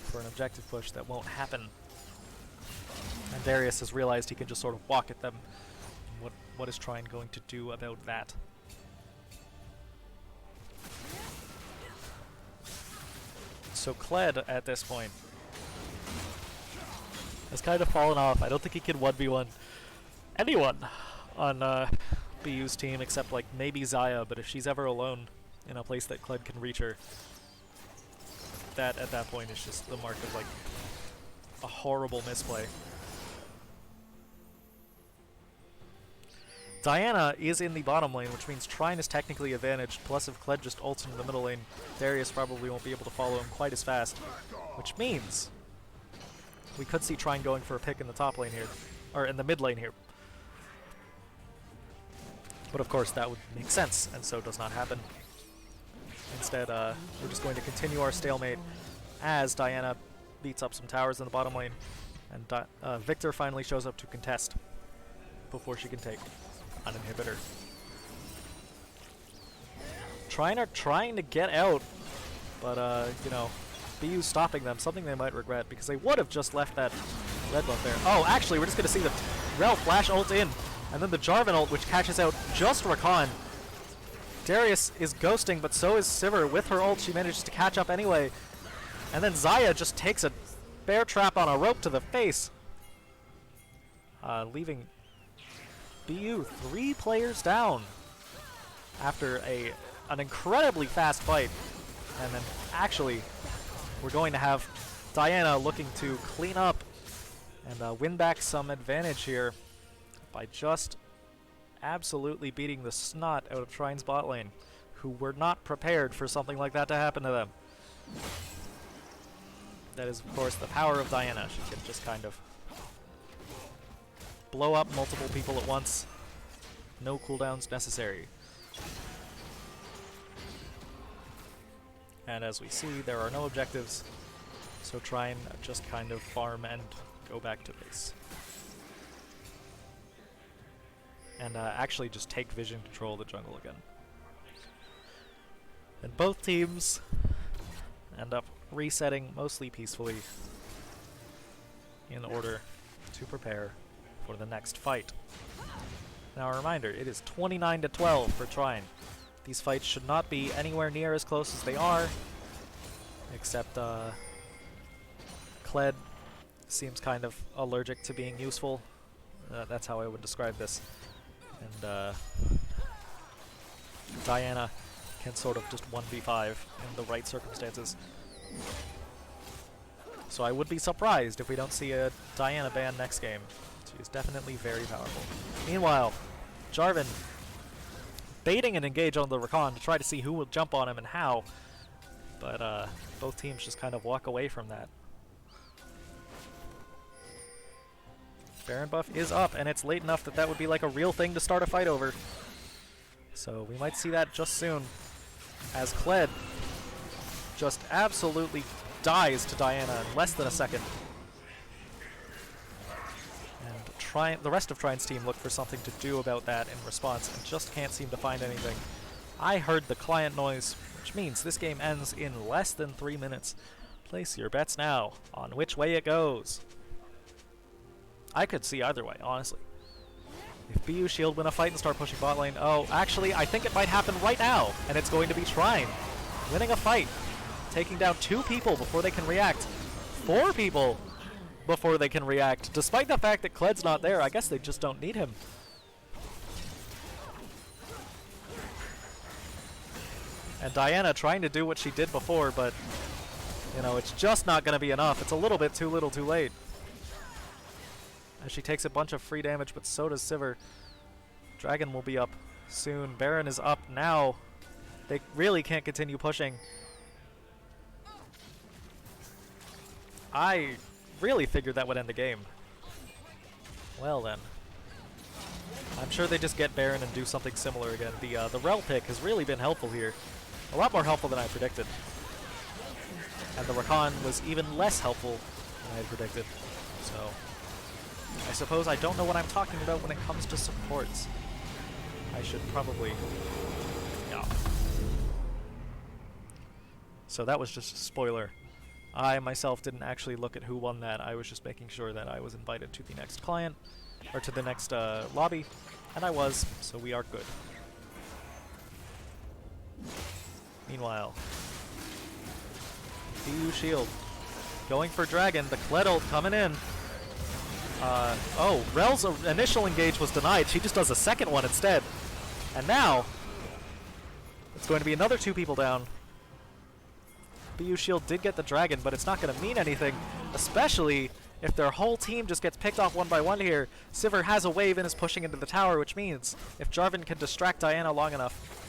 for an objective push that won't happen. And Darius has realized he can just sort of walk at them. What is Trine going to do about that? So Kled at this point has kind of fallen off. I don't think he can 1v1 anyone on BU's team except like maybe Xayah, but if she's ever alone in a place that Kled can reach her, that at that point is just the mark of like a horrible misplay. Diana is in the bottom lane, which means Trine is technically advantaged, plus if Kled just ults into the middle lane, Darius probably won't be able to follow him quite as fast, which means we could see Trine going for a pick in the top lane here, or in the mid lane here. But of course that would make sense, and so does not happen. Instead, we're just going to continue our stalemate as Diana beats up some towers in the bottom lane, and Victor finally shows up to contest before she can take an inhibitor. Trine are trying to get out, but you know, BU's stopping them, something they might regret, because they would have just left that red buff there. Oh, actually, we're just going to see the Rel flash ult in, and then the Jarvan ult, which catches out just Rakan. Darius is ghosting, but so is Sivir. With her ult, she manages to catch up anyway. And then Xayah just takes a bear trap on a rope to the face, leaving BU 3 players down after an incredibly fast fight. And then actually we're going to have Diana looking to clean up and win back some advantage here by just absolutely beating the snot out of Trine's bot lane, who were not prepared for something like that to happen to them. That is, of course, the power of Diana. She can just kind of blow up multiple people at once. No cooldowns necessary. And as we see, there are no objectives, so Trine just kind of farm and go back to base. And actually just take vision control of the jungle again. And both teams end up resetting mostly peacefully in order to prepare for the next fight. Now a reminder, it is 29-12 for Trine. These fights should not be anywhere near as close as they are, except Kled seems kind of allergic to being useful. That's how I would describe this. And Diana can sort of just 1v5 in the right circumstances. So I would be surprised if we don't see a Diana ban next game. She's definitely very powerful. Meanwhile, Jarvan baiting and engage on the Rakan to try to see who will jump on him and how. But both teams just kind of walk away from that. Baron buff is up, and it's late enough that that would be like a real thing to start a fight over. So we might see that just soon, as Kled just absolutely dies to Diana in less than a second. And the rest of Trine's team look for something to do about that in response, and just can't seem to find anything. I heard the client noise, which means this game ends in less than 3 minutes. Place your bets now on which way it goes. I could see either way, honestly. If BU Shield win a fight and start pushing bot lane, oh, actually, I think it might happen right now, and it's going to be Trine winning a fight, taking down 2 people before they can react, 4 people before they can react. Despite the fact that Kled's not there, I guess they just don't need him. And Diana trying to do what she did before, but, you know, it's just not going to be enough. It's a little bit too little too late. As she takes a bunch of free damage, but so does Sivir. Dragon will be up soon. Baron is up now. They really can't continue pushing. I really figured that would end the game. Well then. I'm sure they just get Baron and do something similar again. The Rel pick has really been helpful here. A lot more helpful than I predicted. And the Rakan was even less helpful than I had predicted. So, I suppose I don't know what I'm talking about when it comes to supports. I should probably... yeah. So that was just a spoiler. I myself didn't actually look at who won that. I was just making sure that I was invited to the next client, or to the next lobby, and I was, so we are good. Meanwhile, BU Shield going for Dragon. The Kled ult coming in. Oh, Rel's initial engage was denied. She just does a second one instead. And now, it's going to be another 2 people down. BU Shield did get the Dragon, but it's not going to mean anything, especially if their whole team just gets picked off one by one here. Sivir has a wave and is pushing into the tower, which means if Jarvan can distract Diana long enough,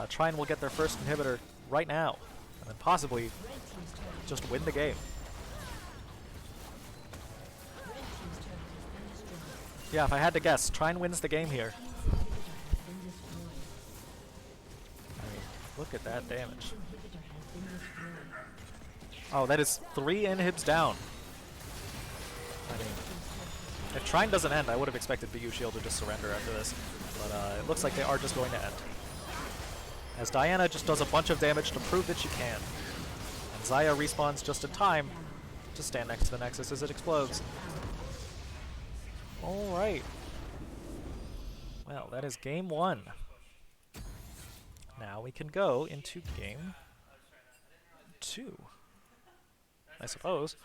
Trine will get their first inhibitor right now, and then possibly just win the game. Yeah, if I had to guess, Trine wins the game here. I mean, look at that damage. Oh, that is 3 inhibs down. I mean, if Trine doesn't end, I would have expected BU Shield to just surrender after this. But it looks like they are just going to end. As Diana just does a bunch of damage to prove that she can. And Xayah respawns just in time to stand next to the Nexus as it explodes. Alright. Well, that is game 1. Now we can go into game 2. I suppose.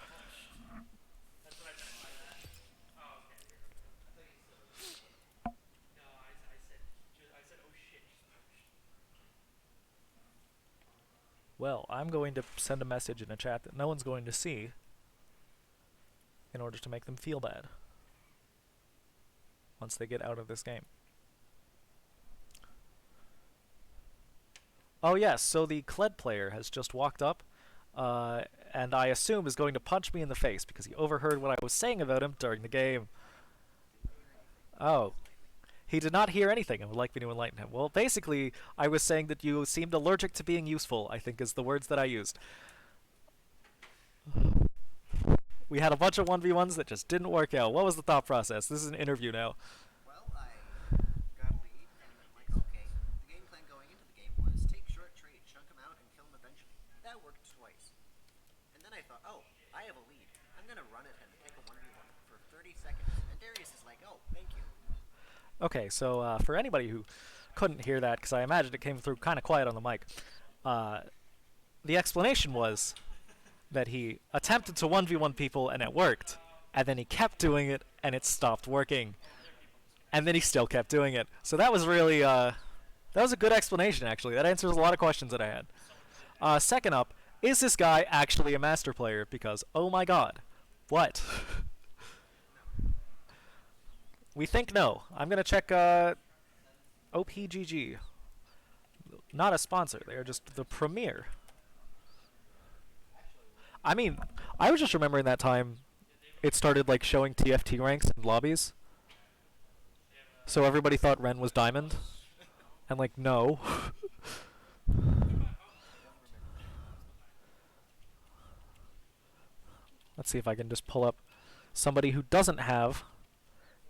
Well, I'm going to send a message in a chat that no one's going to see in order to make them feel bad once they get out of this game. Oh yes, so the Kled player has just walked up, and I assume is going to punch me in the face because he overheard what I was saying about him during the game. Oh. He did not hear anything and would like me to enlighten him. Well, basically, I was saying that you seemed allergic to being useful, I think is the words that I used. We had a bunch of 1v1s that just didn't work out. What was the thought process? This is an interview now. Well, I got a lead, and I'm like, okay. The game plan going into the game was take short trade, chunk him out, and kill him eventually. That worked twice. And then I thought, oh, I have a lead. I'm going to run at him and take a 1v1 for 30 seconds. And Darius is like, oh, thank you. Okay, so for anybody who couldn't hear that, because I imagined it came through kind of quiet on the mic, the explanation was that he attempted to 1v1 people and it worked, and then he kept doing it and it stopped working, and then he still kept doing it. So that was really, that was a good explanation actually. That answers a lot of questions that I had. Second up, is this guy actually a master player? Because, oh my god, what? We think no. I'm going to check OPGG. Not a sponsor. They are just the premier. I mean, I was just remembering that time it started like showing TFT ranks in lobbies. So everybody thought Ren was Diamond. And like, no. Let's see if I can just pull up somebody who doesn't have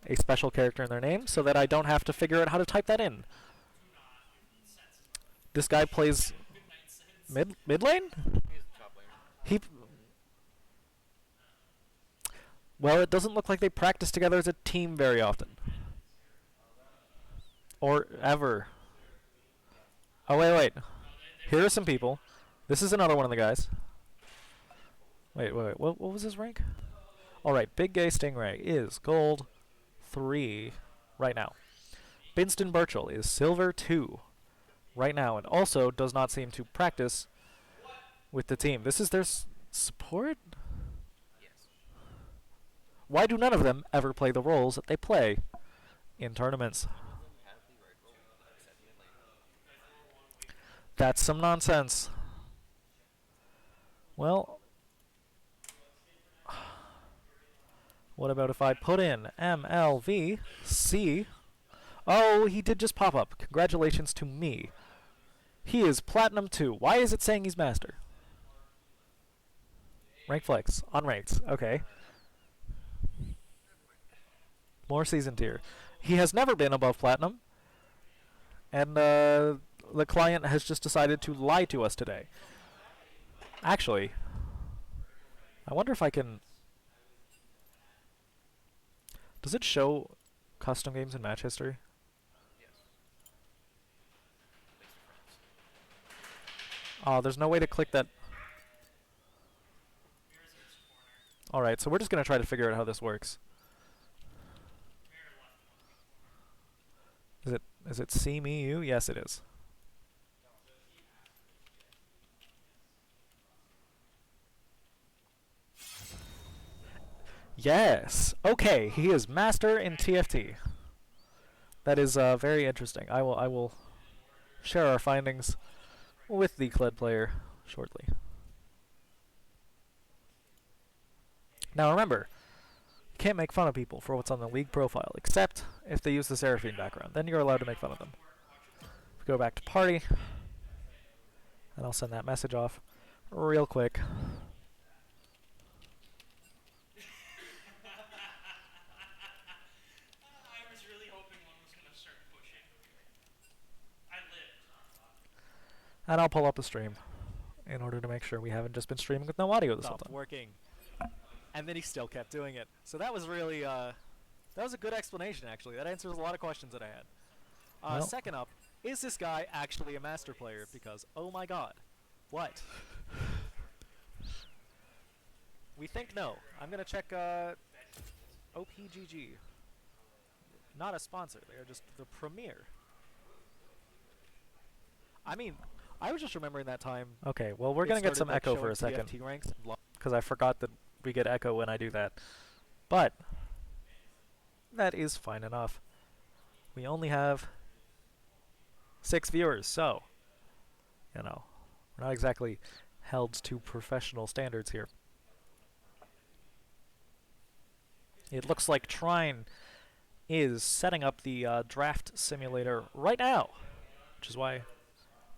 a special character in their name so that I don't have to figure out how to type that in. This guy plays mid lane? He's the top laner. He Well, it doesn't look like they practice together as a team very often. Or ever. Oh, wait. Here are some people. This is another one of the guys. Wait. What was his rank? Alright, Big Gay Stingray is gold 3 right now. Binston Birchall is silver 2 right now, and also does not seem to practice with the team. This is their support? Yes. Why do none of them ever play the roles that they play in tournaments? Have the right role, except mid lane. That's some nonsense. Well, what about if I put in MLVC? Oh, he did just pop up. Congratulations to me. He is Platinum 2. Why is it saying he's Master? Rank flex. Unranked. Okay. More season tier. He has never been above Platinum. And the client has just decided to lie to us today. Actually, I wonder if I can... Does it show custom games in match history? Yes. Thanks for friends. Oh, there's no way to click that. Alright, so we're just going to try to figure out how this works. Is it see me you? Yes, it is. Yes. Okay, he is master in TFT. That is very interesting. I will share our findings with the CLED player shortly. Now remember, you can't make fun of people for what's on the league profile, except if they use the Seraphine background. Then you're allowed to make fun of them. If we go back to party, and I'll send that message off real quick. And I'll pull up the stream in order to make sure we haven't just been streaming with no audio this whole time. Working. And then he still kept doing it. So that was really, that was a good explanation, actually. That answers a lot of questions that I had. Well. Second up, is this guy actually a master player? Because, oh my god. What? We think no. I'm going to check OPGG. Not a sponsor. They are just the premier. I mean, I was just remembering that time. Okay, well, we're going to get some echo for a second, because I forgot that we get echo when I do that. But that is fine enough. We only have 6 viewers, so, you know, we're not exactly held to professional standards here. It looks like Trine is setting up the draft simulator right now, which is why...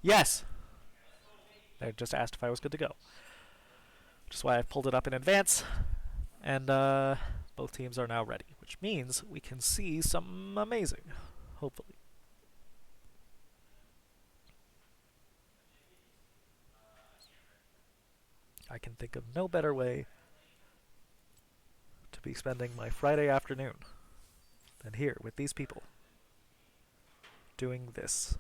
Yes! They just asked if I was good to go. Which is why I've pulled it up in advance. And both teams are now ready, which means we can see some amazing, hopefully. I can think of no better way to be spending my Friday afternoon than here with these people doing this.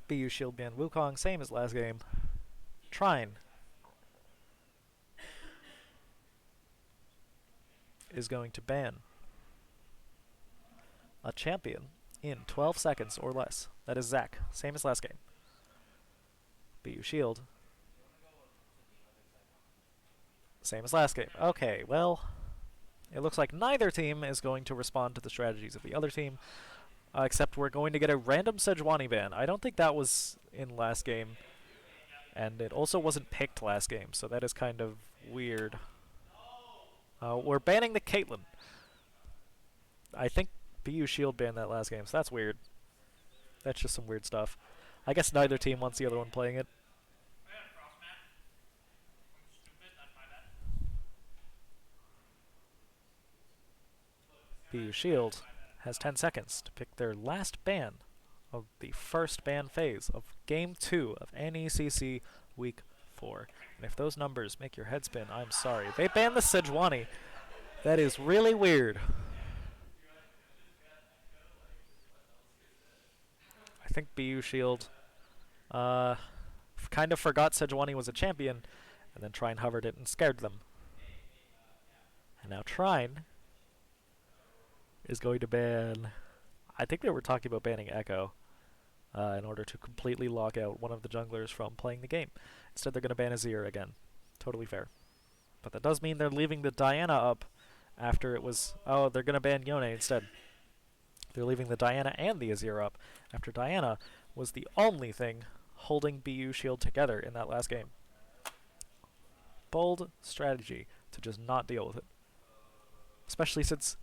BU Shield ban Wukong, same as last game. Trine is going to ban a champion in 12 seconds or less. That is Zach, same as last game. BU Shield, same as last game. Okay, well, it looks like neither team is going to respond to the strategies of the other team. Except we're going to get a random Sejuani ban. I don't think that was in last game. And it also wasn't picked last game, so that is kind of weird. We're banning the Caitlyn. I think BU Shield banned that last game, so that's weird. That's just some weird stuff. I guess neither team wants the other one playing it. BU Shield has 10 seconds to pick their last ban of the first ban phase of Game 2 of NECC Week 4. And if those numbers make your head spin, I'm sorry. They banned the Sejuani. That is really weird. I think BU Shield kind of forgot Sejuani was a champion, and then Trine hovered it and scared them. And now Trine is going to ban... I think they were talking about banning Echo in order to completely lock out one of the junglers from playing the game. Instead, they're going to ban Azir again. Totally fair. But that does mean they're leaving the Diana up after it was... Oh, they're going to ban Yone instead. They're leaving the Diana and the Azir up after Diana was the only thing holding BU Shield together in that last game. Bold strategy to just not deal with it. Especially since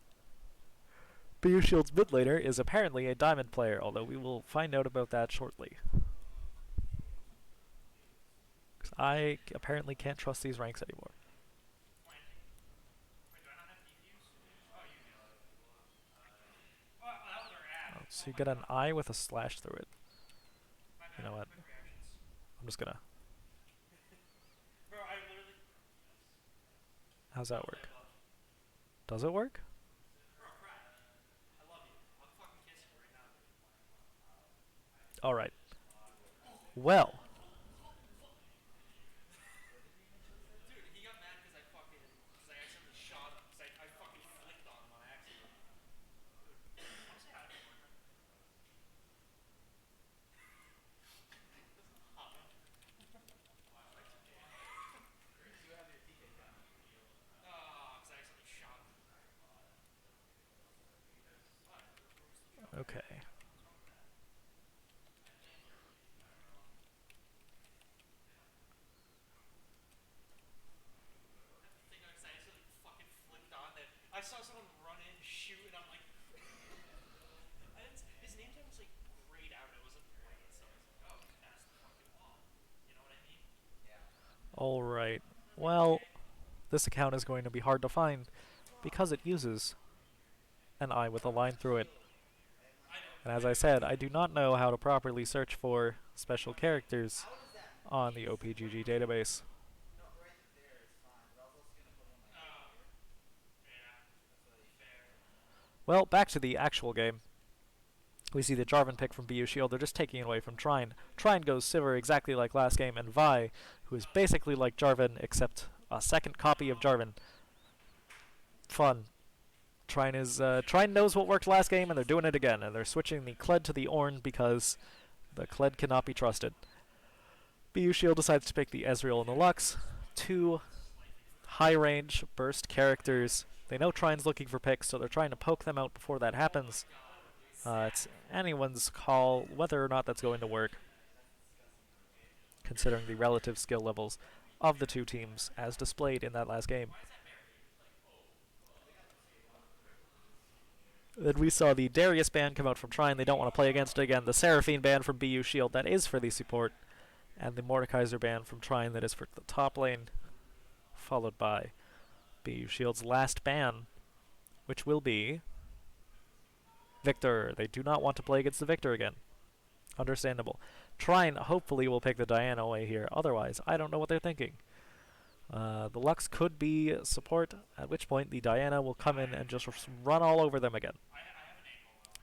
BU Shield's mid laner is apparently a diamond player, although we will find out about that shortly. Because I apparently can't trust these ranks anymore. Oh, so you get an eye with a slash through it. You know what? I'm just gonna... How's that work? Does it work? Alright. Well. Okay. I saw someone run in, shoot, and I'm like, his name tag was like grayed out. It wasn't white, so I was like, oh, that's the fucking wall. You know what I mean? Alright. Well, this account is going to be hard to find because it uses an eye with a line through it. And as I said, I do not know how to properly search for special characters on the OPGG database. Well, back to the actual game. We see the Jarvan pick from BU Shield. They're just taking it away from Trine. Trine goes Sivir exactly like last game, and Vi, who is basically like Jarvan, except a second copy of Jarvan. Fun. Trine knows what worked last game, and they're doing it again. And they're switching the Kled to the Ornn because the Kled cannot be trusted. BU Shield decides to pick the Ezreal and the Lux. Two high-range burst characters. They know Trine's looking for picks, so they're trying to poke them out before that happens. It's anyone's call whether or not that's going to work, considering the relative skill levels of the two teams as displayed in that last game. Then we saw the Darius ban come out from Trine. They don't want to play against it again. The Seraphine ban from BU Shield, that is for the support. And the Mordekaiser ban from Trine, that is for the top lane. Followed by BU Shield's last ban, which will be Victor. They do not want to play against the Victor again. Understandable. Trine hopefully will pick the Diana away here. Otherwise, I don't know what they're thinking. The Lux could be support, at which point the Diana will come in and just run all over them again.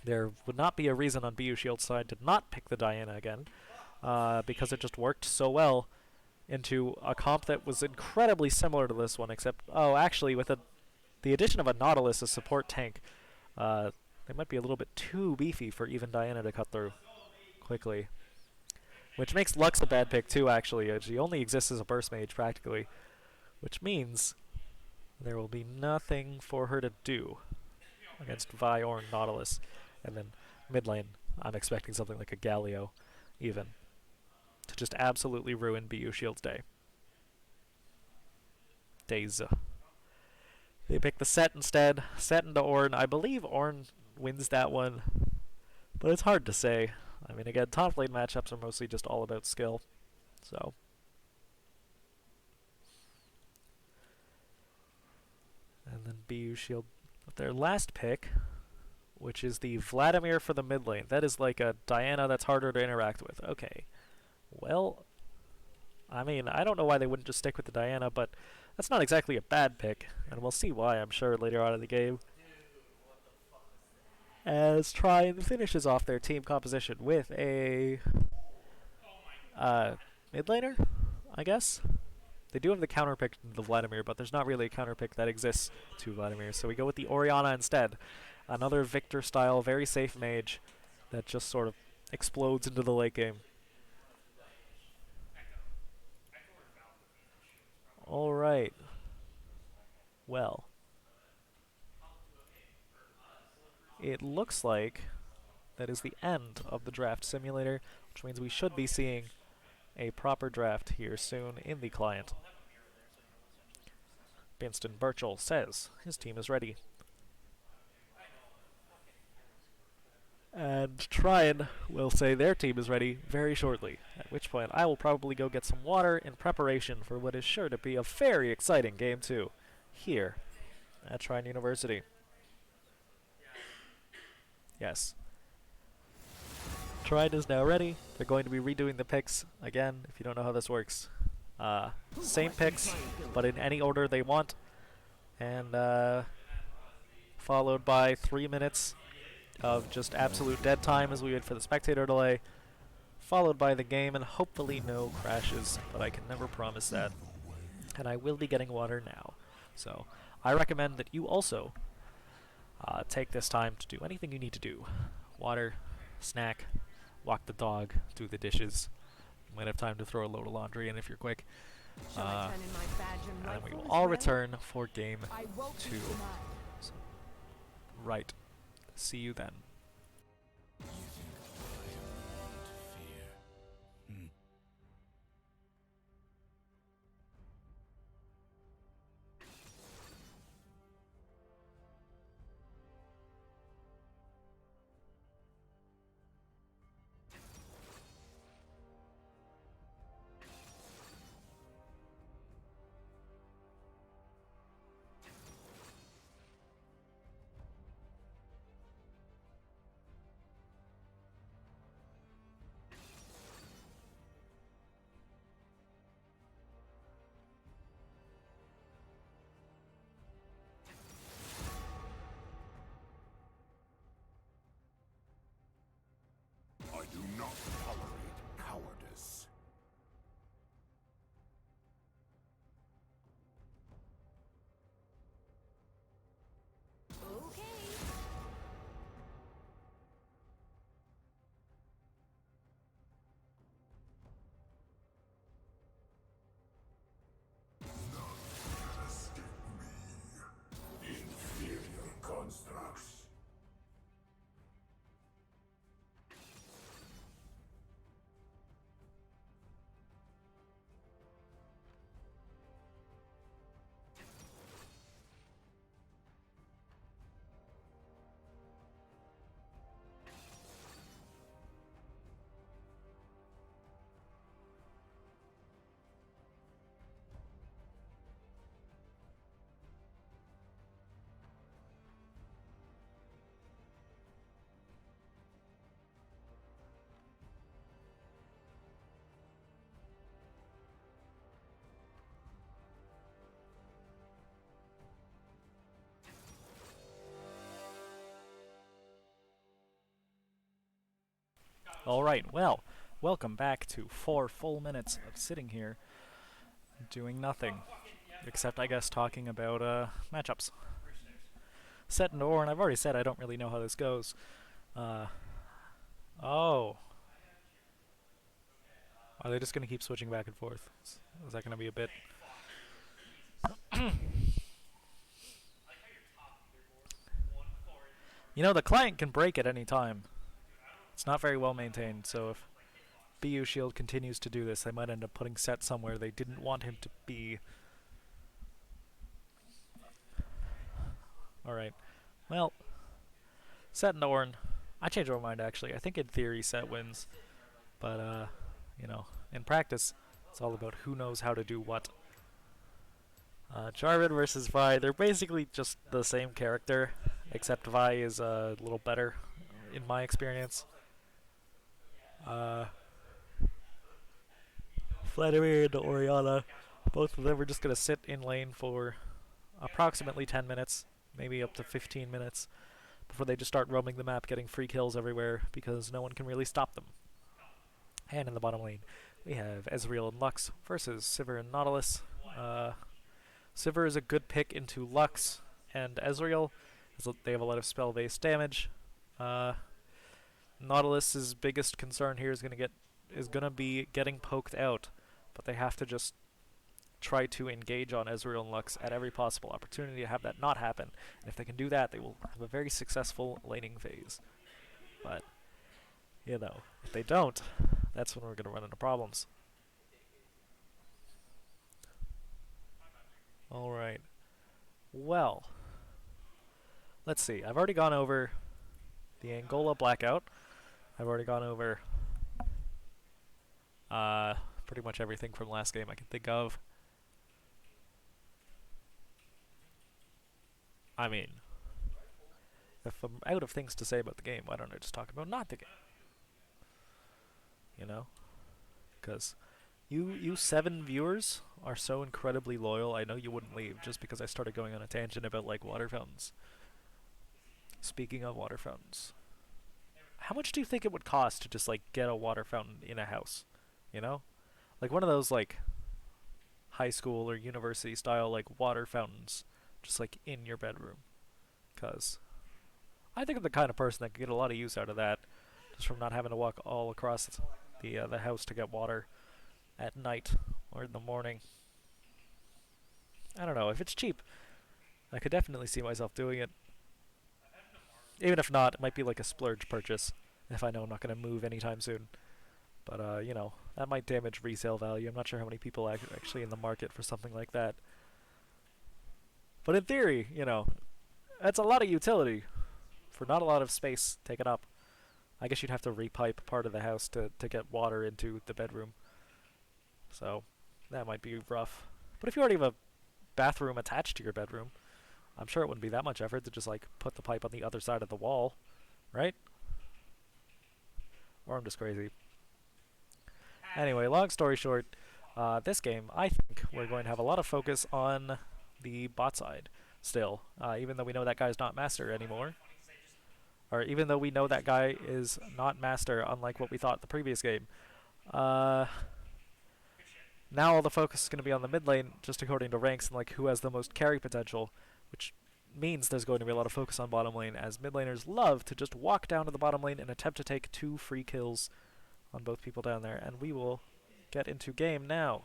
There would not be a reason on BU Shield's side to not pick the Diana again, because it just worked so well into a comp that was incredibly similar to this one, except, oh, actually, with the addition of a Nautilus as support tank, they might be a little bit too beefy for even Diana to cut through quickly. Which makes Lux a bad pick too, actually. She only exists as a burst mage, practically. Which means there will be nothing for her to do against Vi or Nautilus. And then mid lane, I'm expecting something like a Galio, even, to just absolutely ruin BU Shield's day. Days. They pick the Set instead. Set into Ornn. I believe Ornn wins that one, but it's hard to say. I mean, again, top lane matchups are mostly just all about skill, so. And then BU Shield With their last pick, which is the Vladimir for the mid lane. That is like a Diana that's harder to interact with. Okay. Well, I mean, I don't know why they wouldn't just stick with the Diana, but that's not exactly a bad pick, and we'll see why, I'm sure, later on in the game. As Trine finishes off their team composition with a mid laner, I guess. They do have the counter pick to the Vladimir, but there's not really a counter pick that exists to Vladimir, so we go with the Orianna instead. Another Victor style, very safe mage that just sort of explodes into the late game. Alright. Well. It looks like that is the end of the draft simulator, which means we should be seeing a proper draft here soon in the client. Binston Birchall says his team is ready. And Trine will say their team is ready very shortly, at which point I will probably go get some water in preparation for what is sure to be a very exciting Game 2 here at Trine University. Yes. Trine is now ready. They're going to be redoing the picks again, if you don't know how this works. Same picks, but in any order they want. And followed by 3 minutes of just absolute dead time as we wait for the spectator delay. Followed by the game, and hopefully no crashes, but I can never promise that. And I will be getting water now. So I recommend that you also take this time to do anything you need to do. Water, snack, walk the dog, do the dishes. You might have time to throw a load of laundry in if you're quick. And then we will all return for Game 2. So, right. See you then. I do not tolerate cowardice. Inferior constructs. Alright, well, welcome back to 4 full minutes of sitting here doing nothing. Except, I guess, talking about matchups. Set and Orn, I've already said I don't really know how this goes. Oh. Are they just going to keep switching back and forth? Is that going to be a bit... You know, the client can break at any time. It's not very well maintained, so if BU Shield continues to do this, they might end up putting Set somewhere they didn't want him to be. Alright. Well, Set and Orn. I changed my mind, actually. I think in theory Set wins. But, you know, in practice, it's all about who knows how to do what. Jarvan versus Vi, they're basically just the same character, except Vi is a little better, in my experience. Vladimir and Oriana, both of them are just going to sit in lane for approximately 10 minutes, maybe up to 15 minutes, before they just start roaming the map, getting free kills everywhere, because no one can really stop them. And in the bottom lane, we have Ezreal and Lux versus Sivir and Nautilus. Sivir is a good pick into Lux and Ezreal, as they have a lot of spell-based damage. Nautilus's biggest concern here is gonna be getting poked out, but they have to just try to engage on Ezreal and Lux at every possible opportunity to have that not happen. And if they can do that, they will have a very successful laning phase. But, you know, if they don't, that's when we're going to run into problems. Alright. Well, let's see. I've already gone over the Angola blackout. I've already gone over pretty much everything from last game I can think of. I mean, if I'm out of things to say about the game, why don't I just talk about not the game? You know? Because you 7 viewers are so incredibly loyal, I know you wouldn't leave just because I started going on a tangent about, like, water fountains. Speaking of water fountains, how much do you think it would cost to just, like, get a water fountain in a house? You know? Like, one of those, like, high school or university style, like, water fountains just, like, in your bedroom. Because I think I'm the kind of person that could get a lot of use out of that, just from not having to walk all across the house to get water at night or in the morning. I don't know, if it's cheap, I could definitely see myself doing it. Even if not, it might be like a splurge purchase, if I know I'm not going to move anytime soon. But, you know, that might damage resale value. I'm not sure how many people are actually in the market for something like that. But in theory, you know, that's a lot of utility for not a lot of space taken up. I guess you'd have to repipe part of the house to get water into the bedroom. So, that might be rough. But if you already have a bathroom attached to your bedroom, I'm sure it wouldn't be that much effort to just, like, put the pipe on the other side of the wall, right? Or I'm just crazy. Anyway, long story short, this game, I think we're going to have a lot of focus on the bot side still, even though we know that guy's not master anymore. Or even though we know that guy is not master, unlike what we thought the previous game. Now all the focus is going to be on the mid lane, just according to ranks and like who has the most carry potential, which means there's going to be a lot of focus on bottom lane, as mid laners love to just walk down to the bottom lane and attempt to take 2 free kills on both people down there. And we will get into game now.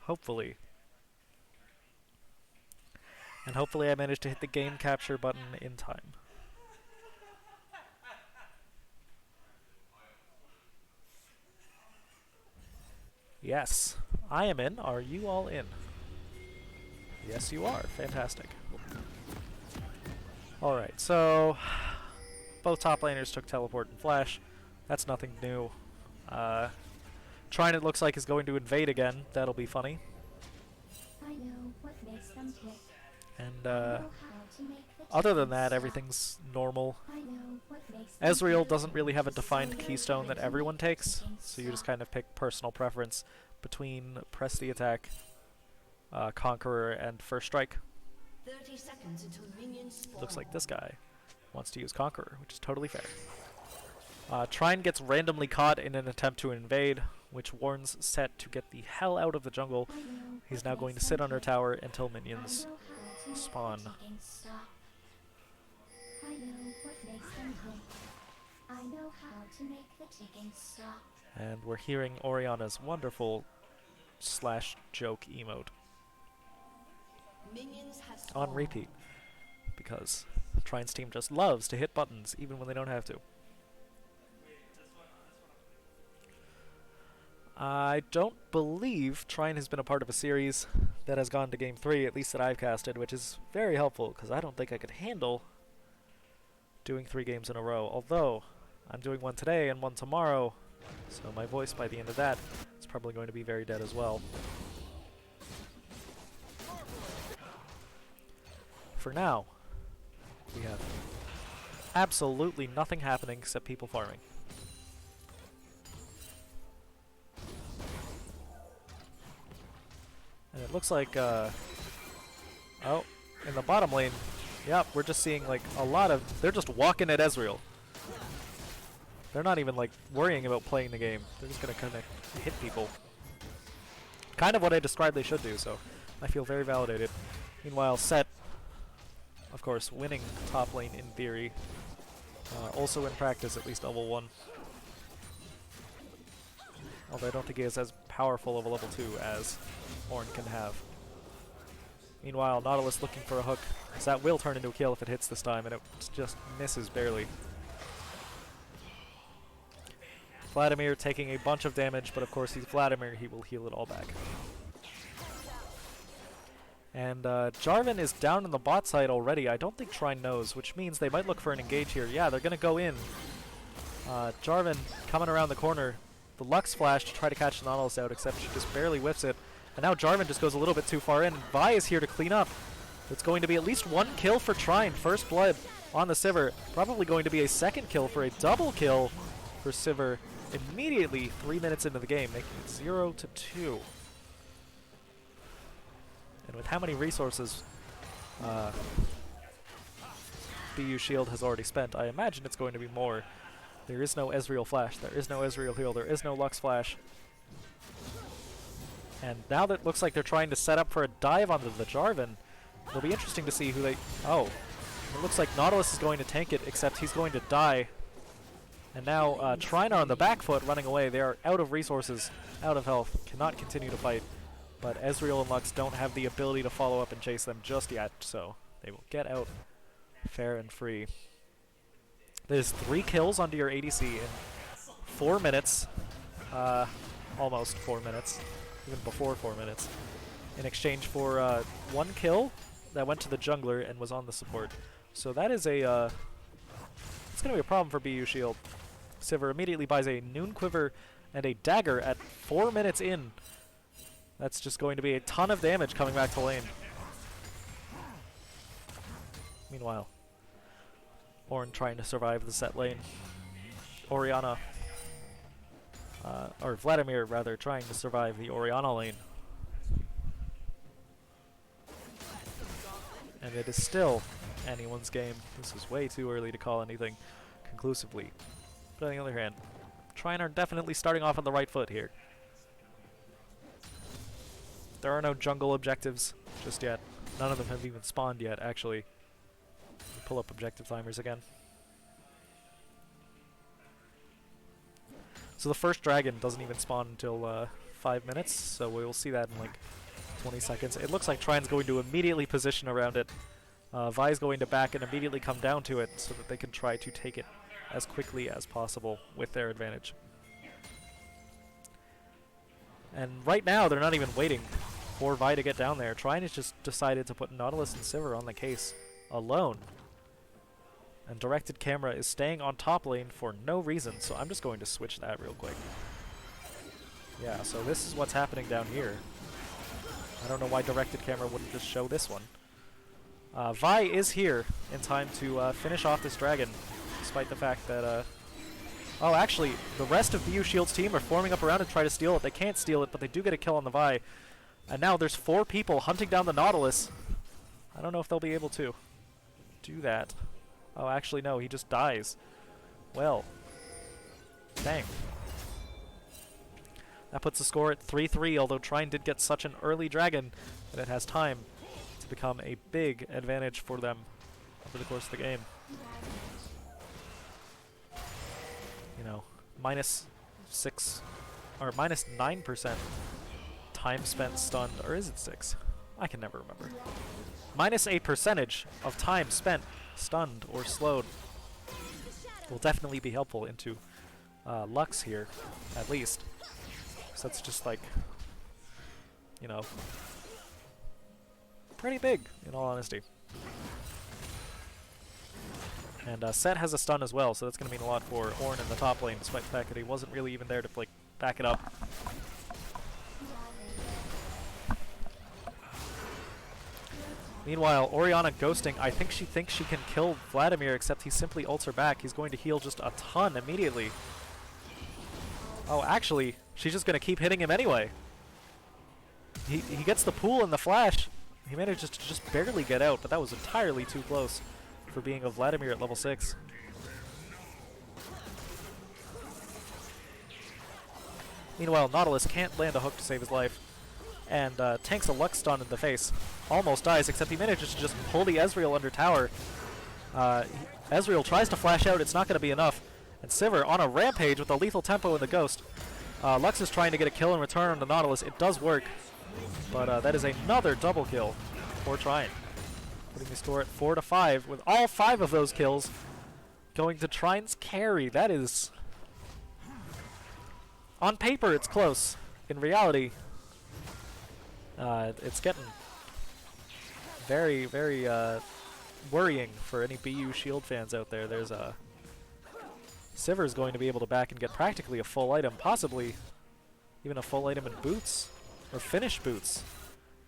Hopefully. And hopefully I managed to hit the game capture button in time. Yes, I am in. Are you all in? Yes, you are. Fantastic. Alright, so both top laners took teleport and flash. That's nothing new. Trine, it looks like, is going to invade again. That'll be funny. I know what makes them tick. And other than that, everything's normal. I know what makes them Ezreal tick. doesn't really have a defined keystone that everyone takes, so you just kind of pick personal preference between press the attack, Conqueror, and First Strike. 30 seconds until minions spawn. Looks like this guy wants to use Conqueror, which is totally fair. Trine gets randomly caught in an attempt to invade, which warns Set to get the hell out of the jungle. I know He's what now makes going to them sit on her tick. tower until I minions know how to make spawn. the ticking stop. I know what makes them tick. I know how to make the ticking stop. And we're hearing Oriana's wonderful /joke emote Minions have on spawned. repeat, because Trine's team just loves to hit buttons even when they don't have to. I don't believe Trine has been a part of a series that has gone to Game 3, at least that I've casted, which is very helpful, because I don't think I could handle doing 3 games in a row, although I'm doing one today and one tomorrow, so my voice by the end of that is probably going to be very dead as well. for now, we have absolutely nothing happening except people farming. And it looks like, oh, in the bottom lane, yep, we're just seeing like a lot of, they're just walking at Ezreal. They're not even like worrying about playing the game. They're just gonna kind of hit people. Kind of what I described they should do, so I feel very validated. Meanwhile, Set, of course, winning top lane in theory. Also in practice, at least level 1. Although I don't think he is as powerful of a level 2 as Ornn can have. Meanwhile, Nautilus looking for a hook. So that will turn into a kill if it hits this time, and it just misses barely. Vladimir taking a bunch of damage, but of course he's Vladimir, he will heal it all back. And Jarvan is down in the bot side already. I don't think Trine knows, which means they might look for an engage here. Yeah, they're going to go in. Jarvan coming around the corner. The Lux flash to try to catch the Nautilus out, except she just barely whiffs it. And now Jarvan just goes a little bit too far in. Vi is here to clean up. It's going to be at least 1 kill for Trine. First blood on the Sivir. Probably going to be a second kill for a double kill for Sivir immediately 3 minutes into the game, making it 0-2. And with how many resources BU Shield has already spent, I imagine it's going to be more. There is no Ezreal flash, there is no Ezreal heal, there is no Lux flash. And now that it looks like they're trying to set up for a dive onto the Jarvan, it'll be interesting to see who they... Oh, it looks like Nautilus is going to tank it, except he's going to die. And now Trine on the back foot running away. They are out of resources, out of health, cannot continue to fight. But Ezreal and Lux don't have the ability to follow up and chase them just yet, so they will get out fair and free. There's 3 kills onto your ADC in 4 minutes, almost 4 minutes, even before 4 minutes, in exchange for 1 kill that went to the jungler and was on the support. So that is a, it's going to be a problem for BU Shield. Sivir immediately buys a Noon Quiver and a Dagger at 4 minutes in. That's just going to be a ton of damage coming back to lane. Meanwhile, Ornn trying to survive the set lane. Orianna, or Vladimir rather, trying to survive the Orianna lane. And it is still anyone's game. This is way too early to call anything conclusively. But on the other hand, Trine are definitely starting off on the right foot here. There are no jungle objectives just yet. None of them have even spawned yet, actually. Pull up objective timers again. So the first dragon doesn't even spawn until 5 minutes, so we will see that in like 20 seconds. It looks like Trine's going to immediately position around it. Vi's going to back and immediately come down to it so that they can try to take it as quickly as possible with their advantage. And right now, they're not even waiting for Vi to get down there. Trine has just decided to put Nautilus and Sivir on the case alone. And directed camera is staying on top lane for no reason, so I'm just going to switch that real quick. Yeah, so this is what's happening down here. I don't know why directed camera wouldn't just show this one. Vi is here in time to finish off this dragon, despite the fact that... oh, actually, the rest of BU Shield's team are forming up around to try to steal it. They can't steal it, but they do get a kill on the Vi. And now there's 4 people hunting down the Nautilus. I don't know if they'll be able to do that. Oh, actually, no, he just dies. Well, dang. That puts the score at 3-3, although Trine did get such an early dragon that it has time to become a big advantage for them over the course of the game. You know, -6 or -9% time spent stunned, or is it 6? I can never remember. -a percentage of time spent stunned or slowed will definitely be helpful into Lux here, at least. So that's just like, you know, pretty big in all honesty. And Set has a stun as well, so that's going to mean a lot for Ornn in the top lane, despite the fact that he wasn't really even there to like back it up. Meanwhile, Orianna ghosting. I think she thinks she can kill Vladimir, except he simply ults her back. He's going to heal just a ton immediately. Oh, actually, she's just going to keep hitting him anyway. He gets the pool and the flash. He manages to just barely get out, but that was entirely too close for being a Vladimir at level 6. Meanwhile, Nautilus can't land a hook to save his life, and tanks a Lux stun in the face. Almost dies, except he manages to just pull the Ezreal under tower. Ezreal tries to flash out, it's not going to be enough. And Sivir on a rampage with a lethal tempo in the Ghost. Lux is trying to get a kill in return on the Nautilus. It does work, but that is another double kill for Trine, putting the score at 4-5, with all 5 of those kills going to Trine's carry. That is... On paper, it's close. In reality, it's getting very, very worrying for any BU Shield fans out there. There's a... Sivir is going to be able to back and get practically a full item, possibly even a full item in boots, or finished boots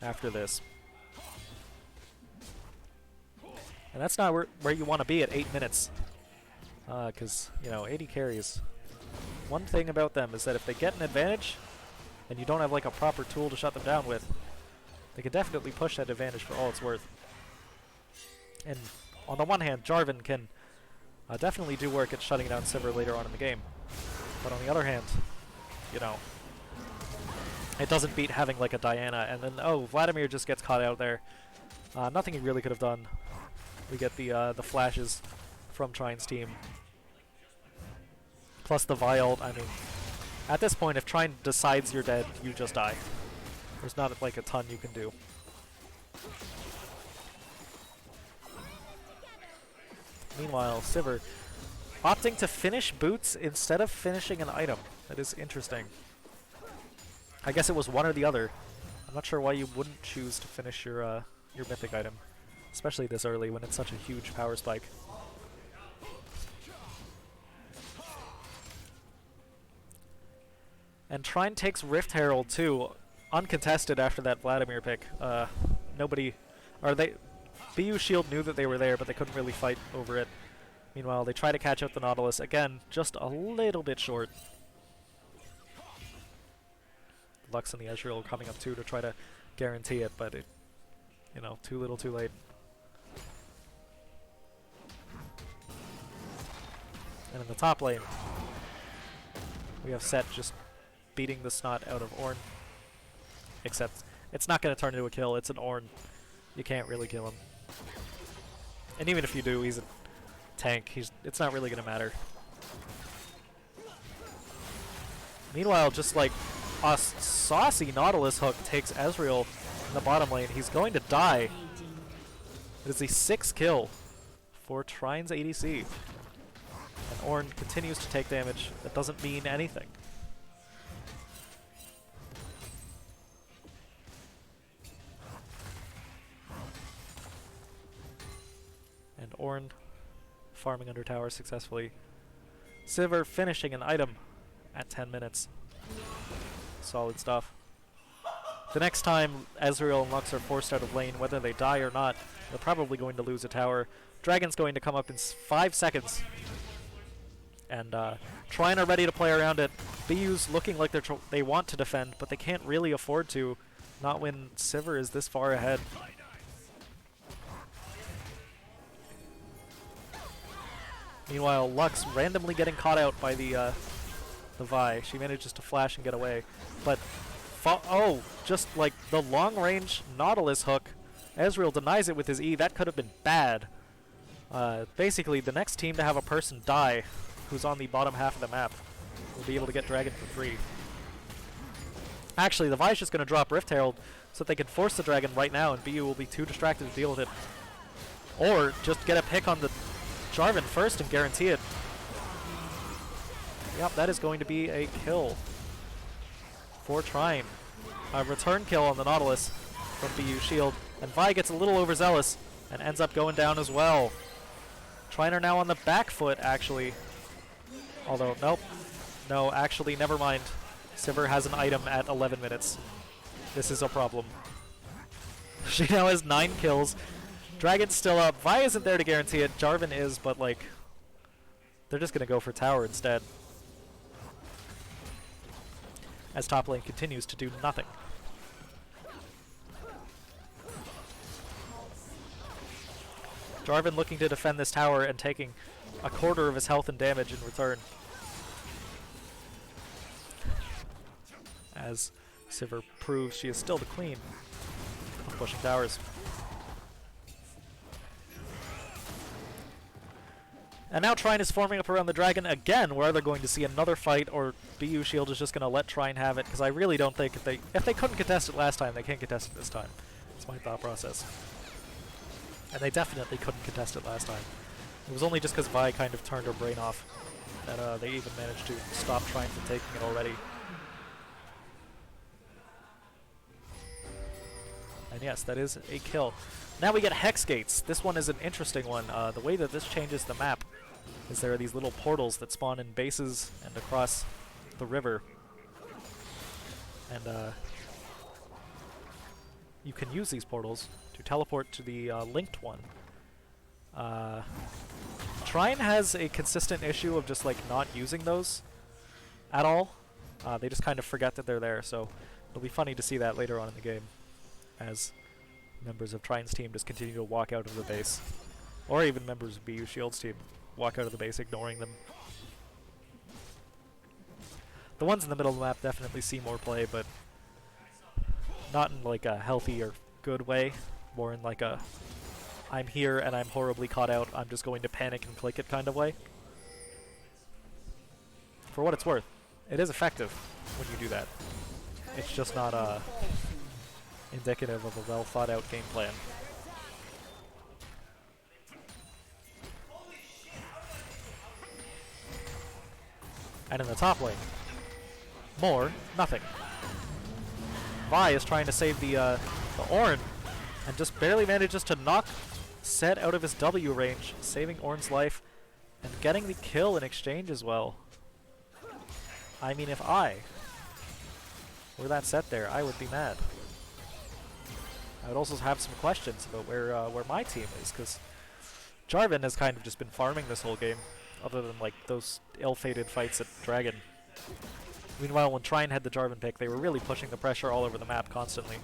after this. And that's not where you want to be at 8 minutes, because, you know, 80 carries. One thing about them is that if they get an advantage, and you don't have like a proper tool to shut them down with, they can definitely push that advantage for all it's worth. And on the one hand, Jarvan can definitely do work at shutting down Sivir later on in the game. But on the other hand, you know, it doesn't beat having like a Diana, and then, oh, Vladimir just gets caught out there. Nothing he really could have done. We get the flashes from Trine's team. Plus the Vi ult. I mean, at this point, if Trine decides you're dead, you just die. There's not like a ton you can do. Meanwhile, Sivir opting to finish boots instead of finishing an item. That is interesting. I guess it was one or the other. I'm not sure why you wouldn't choose to finish your mythic item, especially this early when it's such a huge power spike. And Trine takes Rift Herald too, uncontested after that Vladimir pick. BU Shield knew that they were there, but they couldn't really fight over it. Meanwhile, they try to catch up the Nautilus. Again, just a little bit short. Lux and the Ezreal coming up too to try to guarantee it, but it, you know, too little too late. And in the top lane, we have Set just beating the snot out of Ornn. Except, it's not going to turn into a kill, it's an Ornn. You can't really kill him. And even if you do, he's a tank. It's not really going to matter. Meanwhile, just like a saucy Nautilus hook takes Ezreal in the bottom lane. He's going to die. It is a 6 kill for Trine's ADC. And Ornn continues to take damage. That doesn't mean anything. And Ornn farming under tower successfully. Sivir finishing an item at 10 minutes. Solid stuff. The next time Ezreal and Lux are forced out of lane, whether they die or not, they're probably going to lose a tower. Dragon's going to come up in 5 seconds. And Trine are ready to play around it. BU's looking like they want to defend, but they can't really afford to, not when Sivir is this far ahead. Meanwhile, Lux randomly getting caught out by the Vi. She manages to flash and get away. But, oh, just like the long-range Nautilus hook. Ezreal denies it with his E. That could have been bad. Basically, the next team to have a person die who's on the bottom half of the map will be able to get Dragon for free. Actually, the Vi's just going to drop Rift Herald so that they can force the Dragon right now, and BU will be too distracted to deal with it. Or just get a pick on the Jarvan first and guarantee it. Yep, that is going to be a kill for Trine. A return kill on the Nautilus from BU Shield. And Vi gets a little overzealous and ends up going down as well. Trine are now on the back foot, actually. Although, nope. No, actually, never mind. Sivir has an item at 11 minutes. This is a problem. She now has 9 kills. Dragon's still up. Vi isn't there to guarantee it. Jarvan is, but like, they're just gonna go for tower instead. As top lane continues to do nothing. Jarvan looking to defend this tower and taking a quarter of his health and damage in return. As Sivir proves she is still the queen of pushing towers. And now Trine is forming up around the dragon again. We're either going to see another fight or BU Shield is just going to let Trine have it, because I really don't think if they couldn't contest it last time, they can't contest it this time. That's my thought process. And they definitely couldn't contest it last time. It was only just because Vi kind of turned her brain off that they even managed to stop Trine from taking it already. And yes, that is a kill. Now we get Hex Gates. This one is an interesting one. The way that this changes the map is there are these little portals that spawn in bases and across the river. And you can use these portals to teleport to the linked one. Trine has a consistent issue of just like not using those at all. They just kind of forget that they're there, so it'll be funny to see that later on in the game as members of Trine's team just continue to walk out of the base. Or even members of BU Shield's team walk out of the base ignoring them. The ones in the middle of the map definitely see more play, but not in like a healthy or good way. More in like a I'm here and I'm horribly caught out, I'm just going to panic and click it kind of way. For what it's worth, it is effective when you do that. It's just not indicative of a well thought out game plan. And in the top lane, nothing. Vi is trying to save the Ornn and just barely manages to knock Set out of his W range, saving Ornn's life and getting the kill in exchange as well. I mean, if I were that Set there, I would be mad. I would also have some questions about where my team is, because Jarvan has kind of just been farming this whole game, other than like those ill-fated fights at Dragon. Meanwhile, when Trine had the Jarvan pick, they were really pushing the pressure all over the map constantly.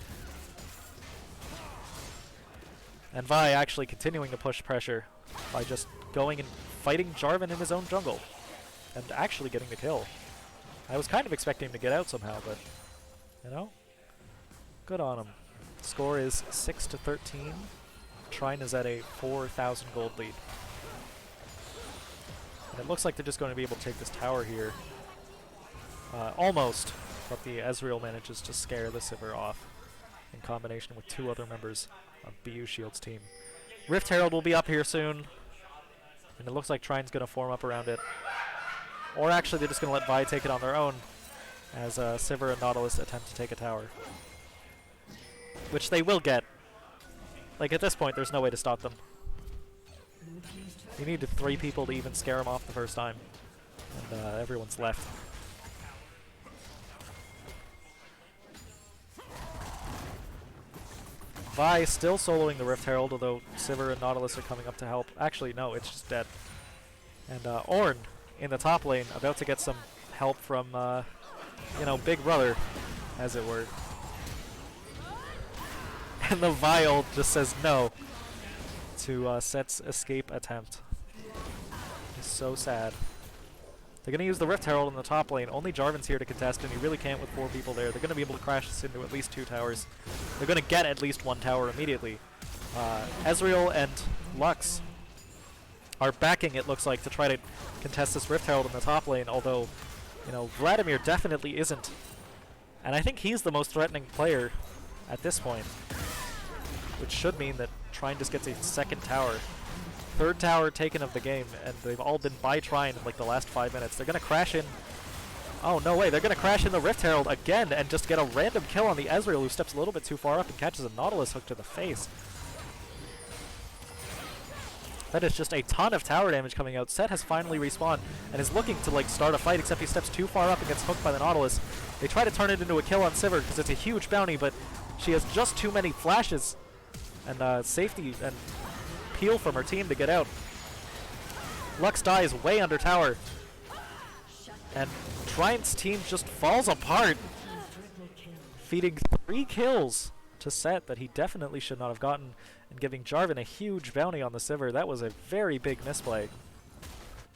And Vi actually continuing to push pressure by just going and fighting Jarvan in his own jungle, and actually getting the kill. I was kind of expecting him to get out somehow, but, you know, good on him. Score is 6-13. Trine is at a 4,000 gold lead. And it looks like they're just going to be able to take this tower here. Almost, but the Ezreal manages to scare the Sivir off in combination with 2 other members of BU Shield's team. Rift Herald will be up here soon, and it looks like Trine's going to form up around it. Or actually, they're just going to let Vi take it on their own as Sivir and Nautilus attempt to take a tower. Which they will get. Like, at this point, there's no way to stop them. You need 3 people to even scare them off the first time. And everyone's left. Vi still soloing the Rift Herald, although Sivir and Nautilus are coming up to help. Actually, no, it's just dead. And Ornn in the top lane, about to get some help from, you know, Big Brother, as it were. And the Vial just says no to Set's escape attempt. It's so sad. They're going to use the Rift Herald in the top lane. Only Jarvan's here to contest, and he really can't with 4 people there. They're going to be able to crash this into at least 2 towers. They're going to get at least 1 tower immediately. Ezreal and Lux are backing, it looks like, to try to contest this Rift Herald in the top lane, although, you know, Vladimir definitely isn't. And I think he's the most threatening player at this point, which should mean that Trine just gets a 2nd tower. 3rd tower taken of the game, and they've all been by Trine in like the last 5 minutes. They're going to crash in. Oh, no way. They're going to crash in the Rift Herald again and just get a random kill on the Ezreal, who steps a little bit too far up and catches a Nautilus hook to the face. That is just a ton of tower damage coming out. Set has finally respawned and is looking to like start a fight, except he steps too far up and gets hooked by the Nautilus. They try to turn it into a kill on Sivir because it's a huge bounty, but she has just too many flashes and safety and peel from her team to get out. Lux dies way under tower, and Trine's team just falls apart, feeding 3 kills to Set that he definitely should not have gotten, and giving Jarvan a huge bounty on the Sivir. That was a very big misplay.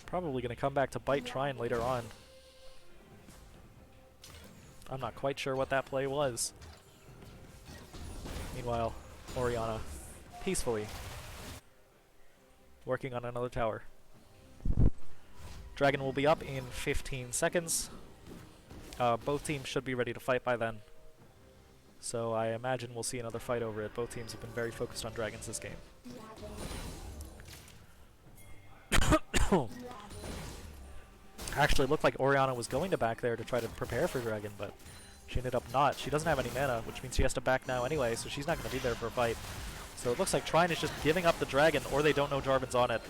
Probably going to come back to bite Trine later on. I'm not quite sure what that play was. Meanwhile, Orianna peacefully working on another tower. Dragon will be up in 15 seconds. Both teams should be ready to fight by then. So I imagine we'll see another fight over it. Both teams have been very focused on dragons this game. Actually, it looked like Orianna was going to back there to try to prepare for dragon, but she ended up not. She doesn't have any mana, which means she has to back now anyway, so she's not going to be there for a fight. So it looks like Trine is just giving up the dragon, or they don't know Jarvan's on it.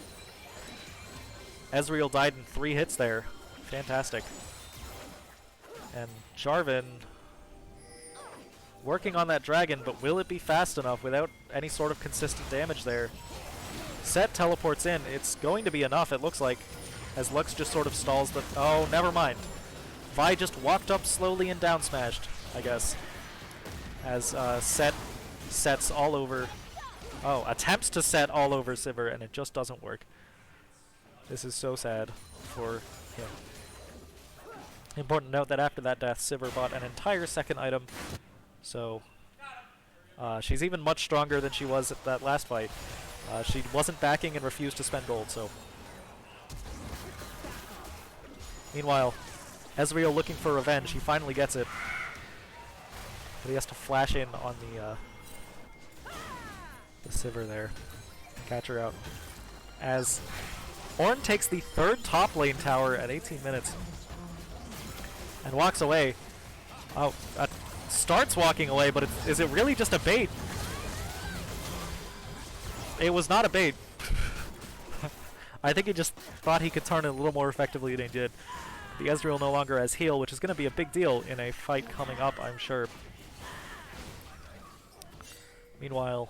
Ezreal died in 3 hits there. Fantastic. And Jarvan working on that dragon, but will it be fast enough without any sort of consistent damage there? Set teleports in. It's going to be enough, it looks like, as Lux just sort of stalls the... Oh, never mind. Vi just walked up slowly and down smashed, I guess. As Set sets all over... Oh, attempts to set all over Sivir, and it just doesn't work. This is so sad for him. Important to note that after that death, Sivir bought an entire second item, so she's even much stronger than she was at that last fight. She wasn't backing and refused to spend gold, so... Meanwhile, Ezreal looking for revenge. He finally gets it. But he has to flash in on the Sivir there. Catch her out. As Ornn takes the 3rd top lane tower at 18 minutes. And walks away. Oh, starts walking away, but is it really just a bait? It was not a bait. I think he just thought he could turn it a little more effectively than he did. The Ezreal no longer has heal, which is going to be a big deal in a fight coming up, I'm sure. Meanwhile,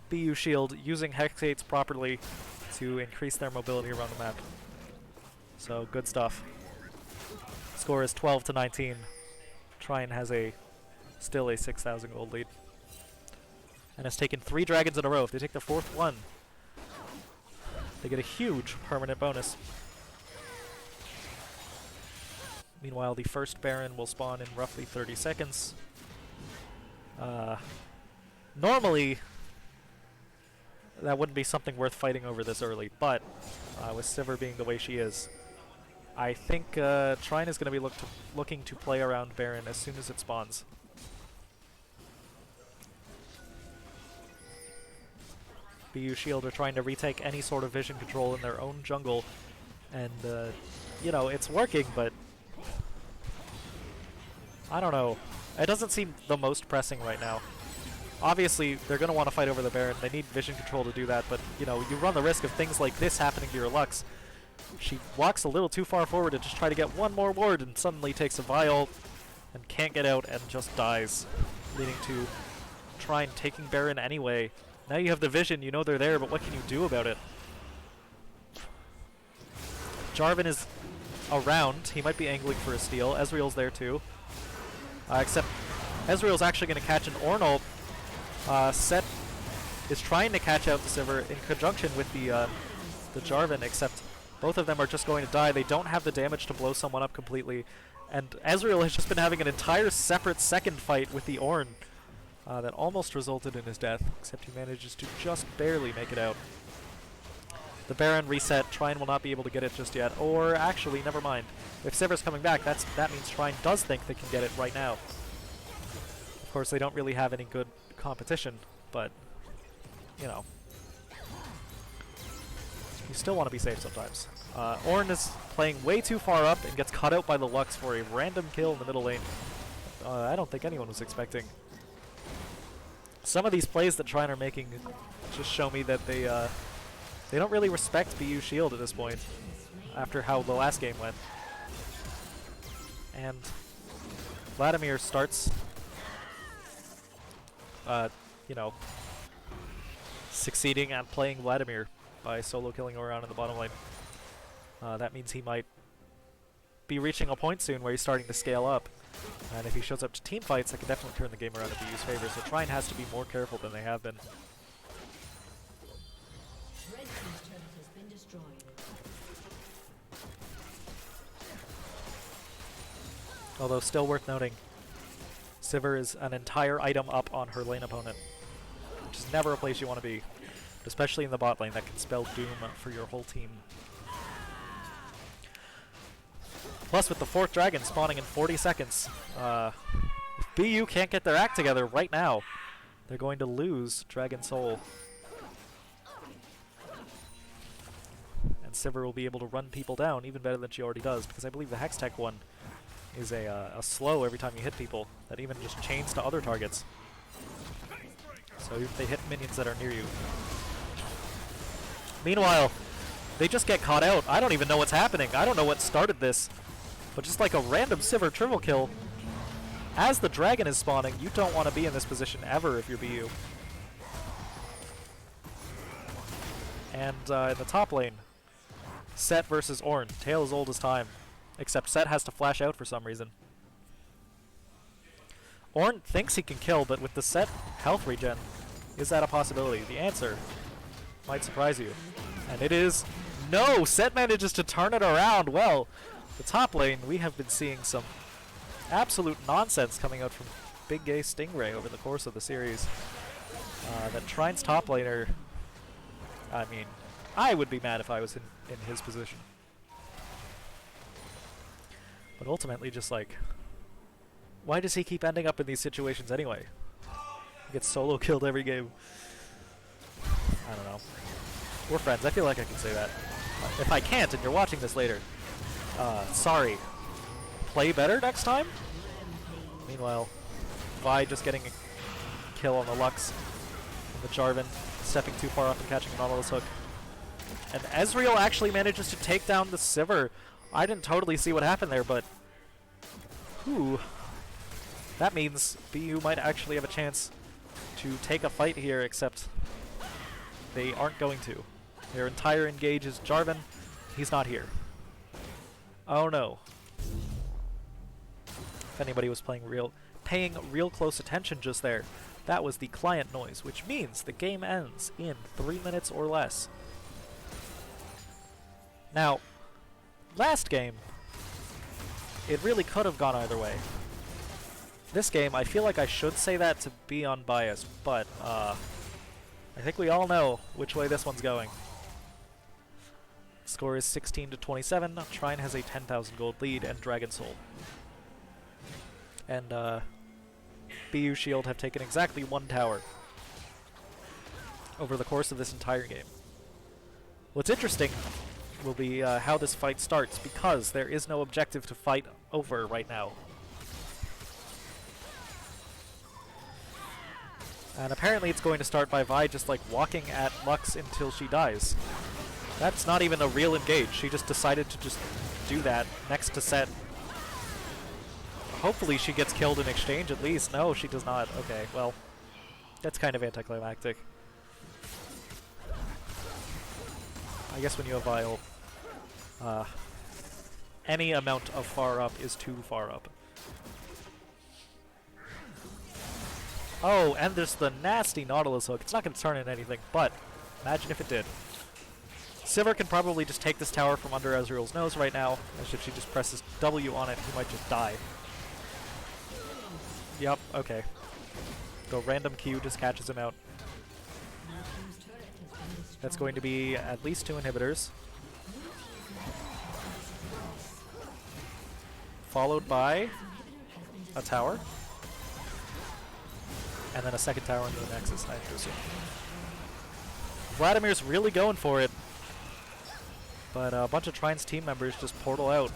BU Shield using Hexates properly to increase their mobility around the map. So, good stuff. Score is 12-19. Trine has still a 6,000 gold lead. And has taken 3 dragons in a row. If they take the 4th one, they get a huge permanent bonus. Meanwhile, the first Baron will spawn in roughly 30 seconds. Normally, that wouldn't be something worth fighting over this early, but with Sivir being the way she is, I think Trine is going to be looking to play around Baron as soon as it spawns. BU Shield are trying to retake any sort of vision control in their own jungle, and you know, it's working, but I don't know. It doesn't seem the most pressing right now. Obviously, they're going to want to fight over the Baron. They need vision control to do that, but you know, you run the risk of things like this happening to your Lux. She walks a little too far forward to just try to get one more ward and suddenly takes a vial and can't get out and just dies, leading to Trine taking Baron anyway. Now you have the vision, you know they're there, but what can you do about it? Jarvan is around. He might be angling for a steal. Ezreal's there too. Except Ezreal's actually going to catch an Ornn ult. Set is trying to catch out the Sivir in conjunction with the Jarvan, except both of them are just going to die. They don't have the damage to blow someone up completely. And Ezreal has just been having an entire separate second fight with the Ornn that almost resulted in his death, except he manages to just barely make it out. The Baron reset. Trine will not be able to get it just yet. Or actually, never mind. If Sivir's coming back, that means Trine does think they can get it right now. Of course, they don't really have any good competition, but, you know. You still want to be safe sometimes. Ornn is playing way too far up and gets cut out by the Lux for a random kill in the middle lane. I don't think anyone was expecting. Some of these plays that Trine are making just show me that they don't really respect BU Shield at this point, after how the last game went. And Vladimir starts, you know, succeeding at playing Vladimir by solo killing Orion in the bottom lane. That means he might be reaching a point soon where he's starting to scale up. And if he shows up to team fights, that can definitely turn the game around in BU's favor. So Trine has to be more careful than they have been. Red team's turret has been destroyed. Although still worth noting, Sivir is an entire item up on her lane opponent, which is never a place you want to be, especially in the bot lane. That can spell doom for your whole team. Plus, with the 4th dragon spawning in 40 seconds, if BU can't get their act together right now, they're going to lose Dragon Soul. And Sivir will be able to run people down even better than she already does, because I believe the Hextech one is a slow every time you hit people that even just chains to other targets. So if they hit minions that are near you. Meanwhile, they just get caught out. I don't even know what's happening. I don't know what started this. But just like a random Sivir triple kill, as the dragon is spawning, you don't want to be in this position ever if you're BU. And in the top lane, Set versus Ornn. Tale as old as time. Except Set has to flash out for some reason. Ornn thinks he can kill, but with the Set health regen, is that a possibility? The answer might surprise you. And it is no! Set manages to turn it around. Well, the top lane, we have been seeing some absolute nonsense coming out from Big Gay Stingray over the course of the series. That Trine's top laner, I mean, I would be mad if I was in his position. But ultimately, just like, why does he keep ending up in these situations anyway? He gets solo killed every game. I don't know. We're friends. I feel like I can say that. If I can't, and you're watching this later, sorry. Play better next time? Meanwhile, Vi just getting a kill on the Lux. And the Jarvan stepping too far up and catching an Nautilus hook. And Ezreal actually manages to take down the Sivir. I didn't totally see what happened there, but whew. That means BU might actually have a chance to take a fight here, except they aren't going to. Their entire engage is Jarvan. He's not here. Oh no. If anybody was paying real close attention just there, that was the client noise, which means the game ends in 3 minutes or less. Now, last game, it really could have gone either way. This game, I feel like I should say that to be unbiased, but I think we all know which way this one's going. Score is 16-27. Trine has a 10,000 gold lead and Dragon Soul. And BU Shield have taken exactly 1 tower over the course of this entire game. What's interesting will be how this fight starts, because there is no objective to fight over right now. And apparently it's going to start by Vi just like walking at Lux until she dies. That's not even a real engage. She just decided to just do that next to Set. Hopefully she gets killed in exchange at least. No, she does not. Okay, well, that's kind of anticlimactic. I guess when you have Vile, any amount of far up is too far up. Oh, and there's the nasty Nautilus hook. It's not going to turn into anything, but imagine if it did. Sivir can probably just take this tower from under Ezreal's nose right now, as if she just presses W on it, he might just die. Yup, okay. The random Q just catches him out. That's going to be at least 2 inhibitors. Followed by a tower. And then a second tower into the Nexus, I assume. Vladimir's really going for it. But a bunch of Trine's team members just portal out.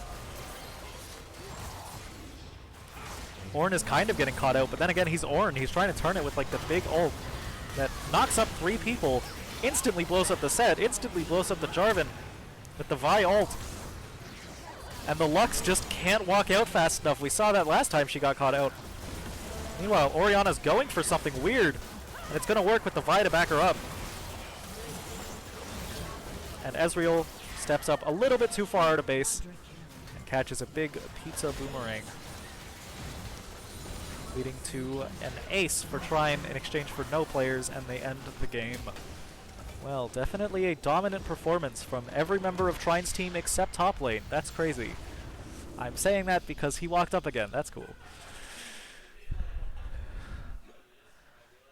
Ornn is kind of getting caught out, but then again, he's Ornn. He's trying to turn it with like the big ult that knocks up 3 people, instantly blows up the Set, instantly blows up the Jarvan with the Vi ult. And the Lux just can't walk out fast enough. We saw that last time she got caught out. Meanwhile, Orianna's going for something weird, and it's going to work with the Vi to back her up. And Ezreal steps up a little bit too far out of base and catches a big pizza boomerang, leading to an ace for Trine in exchange for no players, and they end the game. Well, definitely a dominant performance from every member of Trine's team except top lane. That's crazy. I'm saying that because he walked up again. That's cool.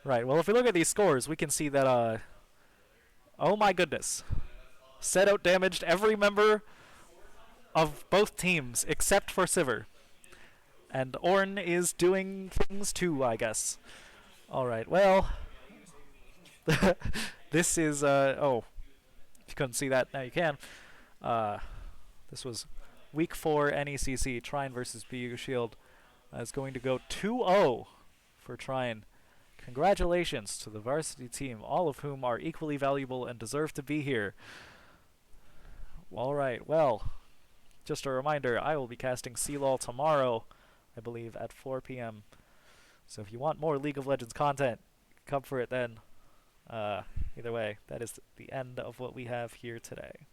Right, well, if we look at these scores, we can see that, oh my goodness. Set out damaged every member of both teams except for Sivir. And Ornn is doing things too, I guess. Alright, well. This is, oh. If you couldn't see that, now you can. This was Week 4 NECC, Trine versus BU Shield. It's going to go 2-0 for Trine. Congratulations to the varsity team, all of whom are equally valuable and deserve to be here. Alright, well, just a reminder, I will be casting CLOL tomorrow, I believe, at 4 p.m. So if you want more League of Legends content, come for it then. Either way, that is the end of what we have here today.